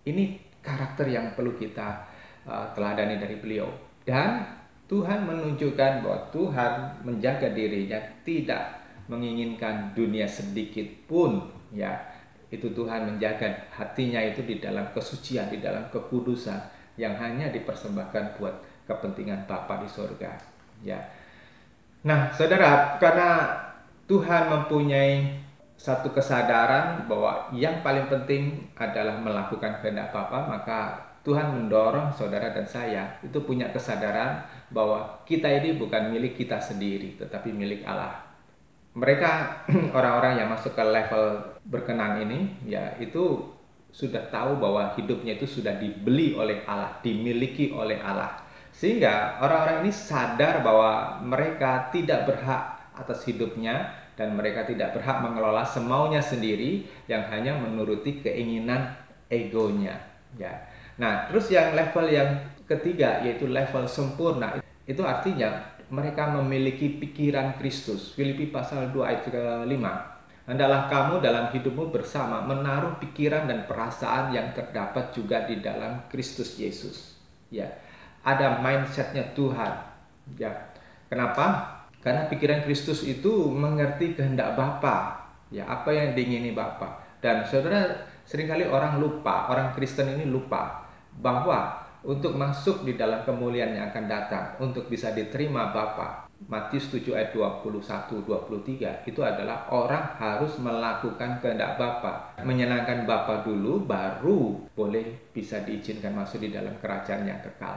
Ini karakter yang perlu kita teladani dari beliau. Dan Tuhan menunjukkan bahwa Tuhan menjaga dirinya, tidak menginginkan dunia sedikit pun ya. Itu Tuhan menjaga hatinya itu di dalam kesucian, di dalam kekudusan yang hanya dipersembahkan buat kepentingan Bapa di surga ya. Nah, saudara, karena Tuhan mempunyai satu kesadaran bahwa yang paling penting adalah melakukan kehendak Bapa, maka Tuhan mendorong saudara dan saya itu punya kesadaran bahwa kita ini bukan milik kita sendiri, tetapi milik Allah. Mereka orang-orang yang masuk ke level berkenan ini ya, itu sudah tahu bahwa hidupnya itu sudah dibeli oleh Allah, dimiliki oleh Allah. Sehingga orang-orang ini sadar bahwa mereka tidak berhak atas hidupnya, dan mereka tidak berhak mengelola semaunya sendiri yang hanya menuruti keinginan egonya ya. Nah, terus yang level yang ketiga yaitu level sempurna. Itu artinya mereka memiliki pikiran Kristus. Filipi pasal 2 ayat ke-5. Hendaklah kamu dalam hidupmu bersama menaruh pikiran dan perasaan yang terdapat juga di dalam Kristus Yesus. Ya, ada mindsetnya Tuhan. Ya, kenapa? Karena pikiran Kristus itu mengerti kehendak Bapa. Ya, apa yang diingini Bapa. Dan saudara, seringkali orang lupa, orang Kristen ini lupa bahwa untuk masuk di dalam kemuliaan yang akan datang, untuk bisa diterima Bapa, Matius 7 ayat 21-23, itu adalah orang harus melakukan kehendak Bapa, menyenangkan Bapa dulu, baru boleh bisa diizinkan masuk di dalam kerajaan yang kekal.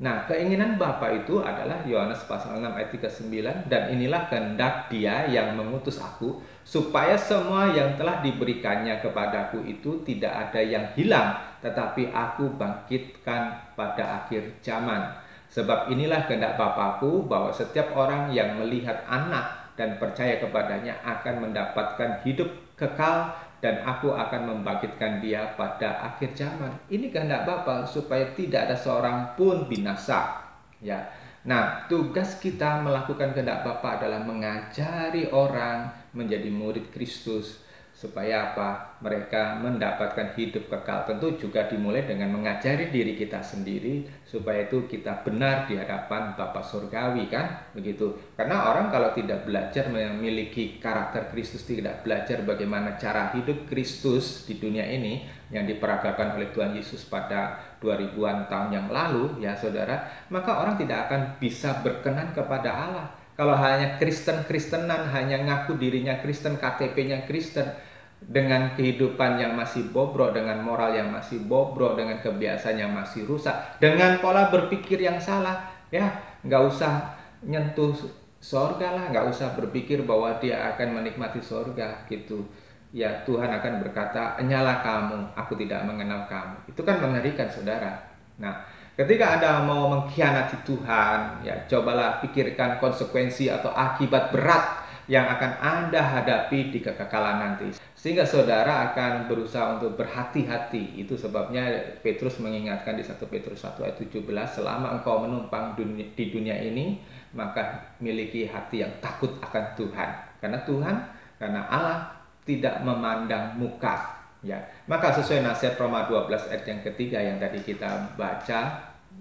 Nah, keinginan Bapa itu adalah Yohanes pasal 6 ayat 39, dan inilah kehendak Dia yang mengutus aku, supaya semua yang telah diberikannya kepadaku itu tidak ada yang hilang, tetapi aku bangkitkan pada akhir zaman. Sebab inilah kehendak Bapa-Ku, bahwa setiap orang yang melihat Anak dan percaya kepadanya akan mendapatkan hidup kekal, dan aku akan membangkitkan dia pada akhir zaman. Ini kehendak Bapa supaya tidak ada seorang pun binasa. Ya. Nah, tugas kita melakukan kehendak Bapa adalah mengajari orang menjadi murid Kristus. Supaya apa? Mereka mendapatkan hidup kekal. Tentu juga dimulai dengan mengajari diri kita sendiri, supaya itu kita benar di hadapan Bapa Surgawi, kan? Begitu. Karena orang kalau tidak belajar memiliki karakter Kristus, tidak belajar bagaimana cara hidup Kristus di dunia ini yang diperagakan oleh Tuhan Yesus pada 2000-an tahun yang lalu, ya saudara, maka orang tidak akan bisa berkenan kepada Allah. Kalau hanya Kristen-Kristenan, hanya ngaku dirinya Kristen, KTP-nya Kristen, dengan kehidupan yang masih bobrok, dengan moral yang masih bobrok, dengan kebiasaan yang masih rusak, dengan pola berpikir yang salah, ya nggak usah nyentuh sorga lah, nggak usah berpikir bahwa dia akan menikmati sorga gitu. Ya Tuhan akan berkata, "Enyalah kamu, aku tidak mengenal kamu." Itu kan mengerikan, saudara. Nah, ketika Anda mau mengkhianati Tuhan, ya cobalah pikirkan konsekuensi atau akibat berat yang akan Anda hadapi di kekekalan nanti. Sehingga saudara akan berusaha untuk berhati-hati. Itu sebabnya Petrus mengingatkan di 1 Petrus 1 ayat 17, selama engkau menumpang di dunia ini, maka miliki hati yang takut akan Tuhan. Karena Allah tidak memandang muka. Ya, maka sesuai nasihat Roma 12 ayat yang ketiga yang tadi kita baca,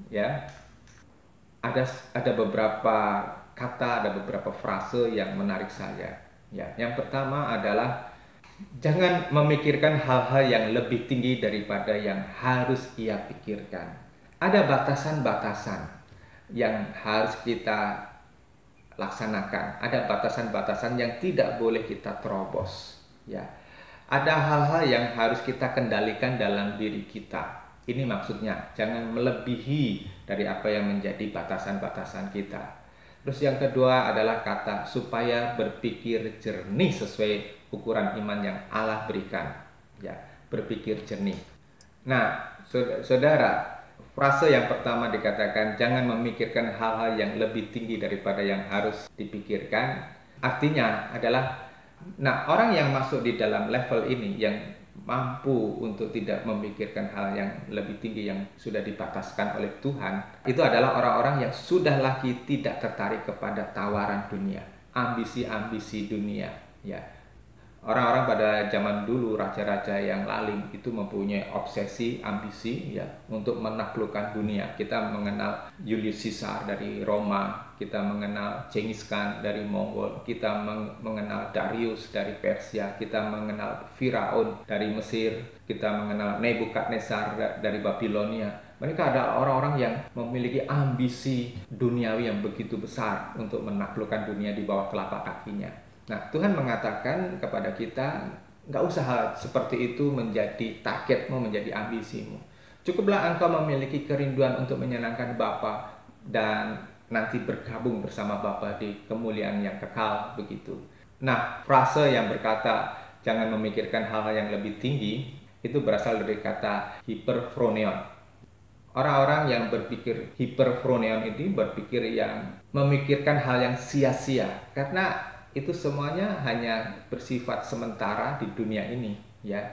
ya, ada beberapa kata, ada beberapa frase yang menarik saya. Ya, yang pertama adalah jangan memikirkan hal-hal yang lebih tinggi daripada yang harus ia pikirkan. Ada batasan-batasan yang harus kita laksanakan. Ada batasan-batasan yang tidak boleh kita terobos. Ya, ada hal-hal yang harus kita kendalikan dalam diri kita. Ini maksudnya, jangan melebihi dari apa yang menjadi batasan-batasan kita. Terus yang kedua adalah kata supaya berpikir jernih sesuai ukuran iman yang Allah berikan. Ya, berpikir jernih. Nah, saudara, frase yang pertama dikatakan jangan memikirkan hal-hal yang lebih tinggi daripada yang harus dipikirkan. Artinya adalah, nah, orang yang masuk di dalam level ini, yang mampu untuk tidak memikirkan hal yang lebih tinggi yang sudah dibataskan oleh Tuhan, itu adalah orang-orang yang sudah lagi tidak tertarik kepada tawaran dunia, ambisi-ambisi dunia. Ya, orang-orang pada zaman dulu, raja-raja yang lalim itu mempunyai obsesi, ambisi, ya, untuk menaklukkan dunia. Kita mengenal Julius Caesar dari Roma, kita mengenal Genghis Khan dari Mongol, kita mengenal Darius dari Persia, kita mengenal Firaun dari Mesir, kita mengenal Nebukadnezar dari Babilonia. Mereka adalah orang-orang yang memiliki ambisi duniawi yang begitu besar untuk menaklukkan dunia di bawah telapak kakinya. Nah, Tuhan mengatakan kepada kita, nggak usah hal seperti itu menjadi targetmu, menjadi ambisimu. Cukuplah engkau memiliki kerinduan untuk menyenangkan Bapa dan nanti bergabung bersama Bapa di kemuliaan yang kekal, begitu. Nah, frase yang berkata jangan memikirkan hal-hal yang lebih tinggi itu berasal dari kata hiperfroneon. Orang-orang yang berpikir hiperfroneon ini berpikir yang memikirkan hal yang sia-sia, karena itu semuanya hanya bersifat sementara di dunia ini, ya.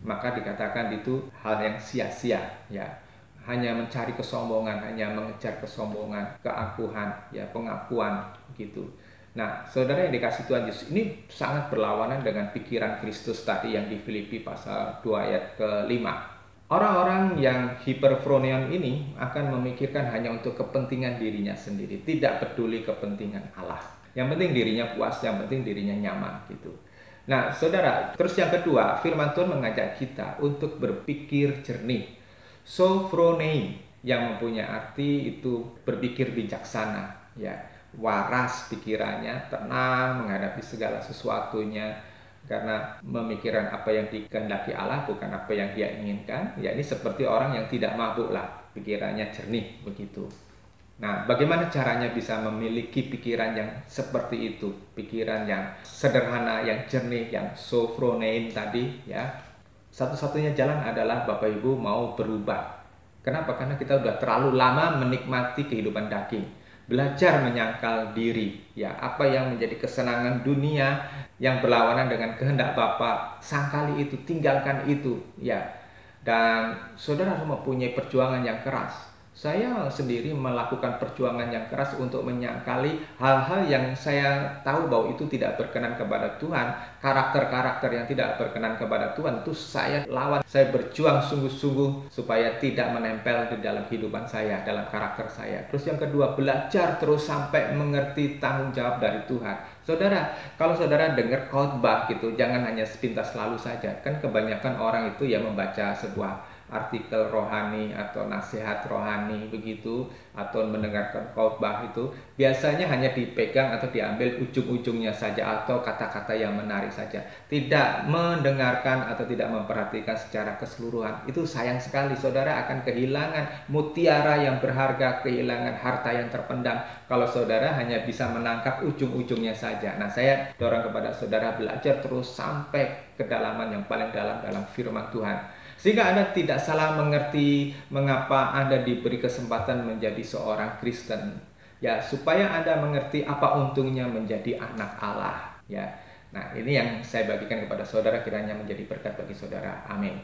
Maka dikatakan itu hal yang sia-sia, ya. Hanya mencari kesombongan, hanya mengejar kesombongan, keakuan, ya, pengakuan gitu. Nah, saudara yang dikasih Tuhan Yesus, ini sangat berlawanan dengan pikiran Kristus tadi yang di Filipi pasal 2 ayat ke-5. Orang-orang yang hiperfroneon ini akan memikirkan hanya untuk kepentingan dirinya sendiri, tidak peduli kepentingan Allah. Yang penting dirinya puas, yang penting dirinya nyaman gitu. Nah, saudara, terus yang kedua, firman Tuhan mengajak kita untuk berpikir jernih. Sophronein yang mempunyai arti itu berpikir bijaksana, ya, waras pikirannya, tenang menghadapi segala sesuatunya, karena memikirkan apa yang dikehendaki Allah bukan apa yang dia inginkan. Ya, ini seperti orang yang tidak mabuk lah, pikirannya jernih begitu. Nah, bagaimana caranya bisa memiliki pikiran yang seperti itu, pikiran yang sederhana, yang jernih, yang sophronein tadi, ya. Satu-satunya jalan adalah Bapak Ibu mau berubah. Kenapa? Karena kita sudah terlalu lama menikmati kehidupan daging. belajar menyangkal diri. Ya, apa yang menjadi kesenangan dunia yang berlawanan dengan kehendak Bapa, sangkali itu, tinggalkan itu. Ya, dan saudara harus mempunyai perjuangan yang keras. Saya sendiri melakukan perjuangan yang keras untuk menyangkali hal-hal yang saya tahu bahwa itu tidak berkenan kepada Tuhan. Karakter-karakter yang tidak berkenan kepada Tuhan itu saya lawan. Saya berjuang sungguh-sungguh supaya tidak menempel di dalam kehidupan saya, dalam karakter saya. Terus yang kedua, belajar terus sampai mengerti tanggung jawab dari Tuhan. Saudara, kalau saudara dengar khotbah gitu, jangan hanya sepintas lalu saja. Kan kebanyakan orang itu ya membaca sebuah artikel rohani atau nasihat rohani begitu, atau mendengarkan khotbah itu biasanya hanya dipegang atau diambil ujung-ujungnya saja atau kata-kata yang menarik saja, tidak mendengarkan atau tidak memperhatikan secara keseluruhan. Itu sayang sekali, saudara akan kehilangan mutiara yang berharga, kehilangan harta yang terpendam kalau saudara hanya bisa menangkap ujung-ujungnya saja. Nah, saya dorong kepada saudara belajar terus sampai kedalaman yang paling dalam dalam firman Tuhan, sehingga Anda tidak salah mengerti mengapa Anda diberi kesempatan menjadi seorang Kristen. Ya, supaya Anda mengerti apa untungnya menjadi anak Allah. Ya, nah ini yang saya bagikan kepada saudara, kiranya menjadi berkat bagi saudara. Amin.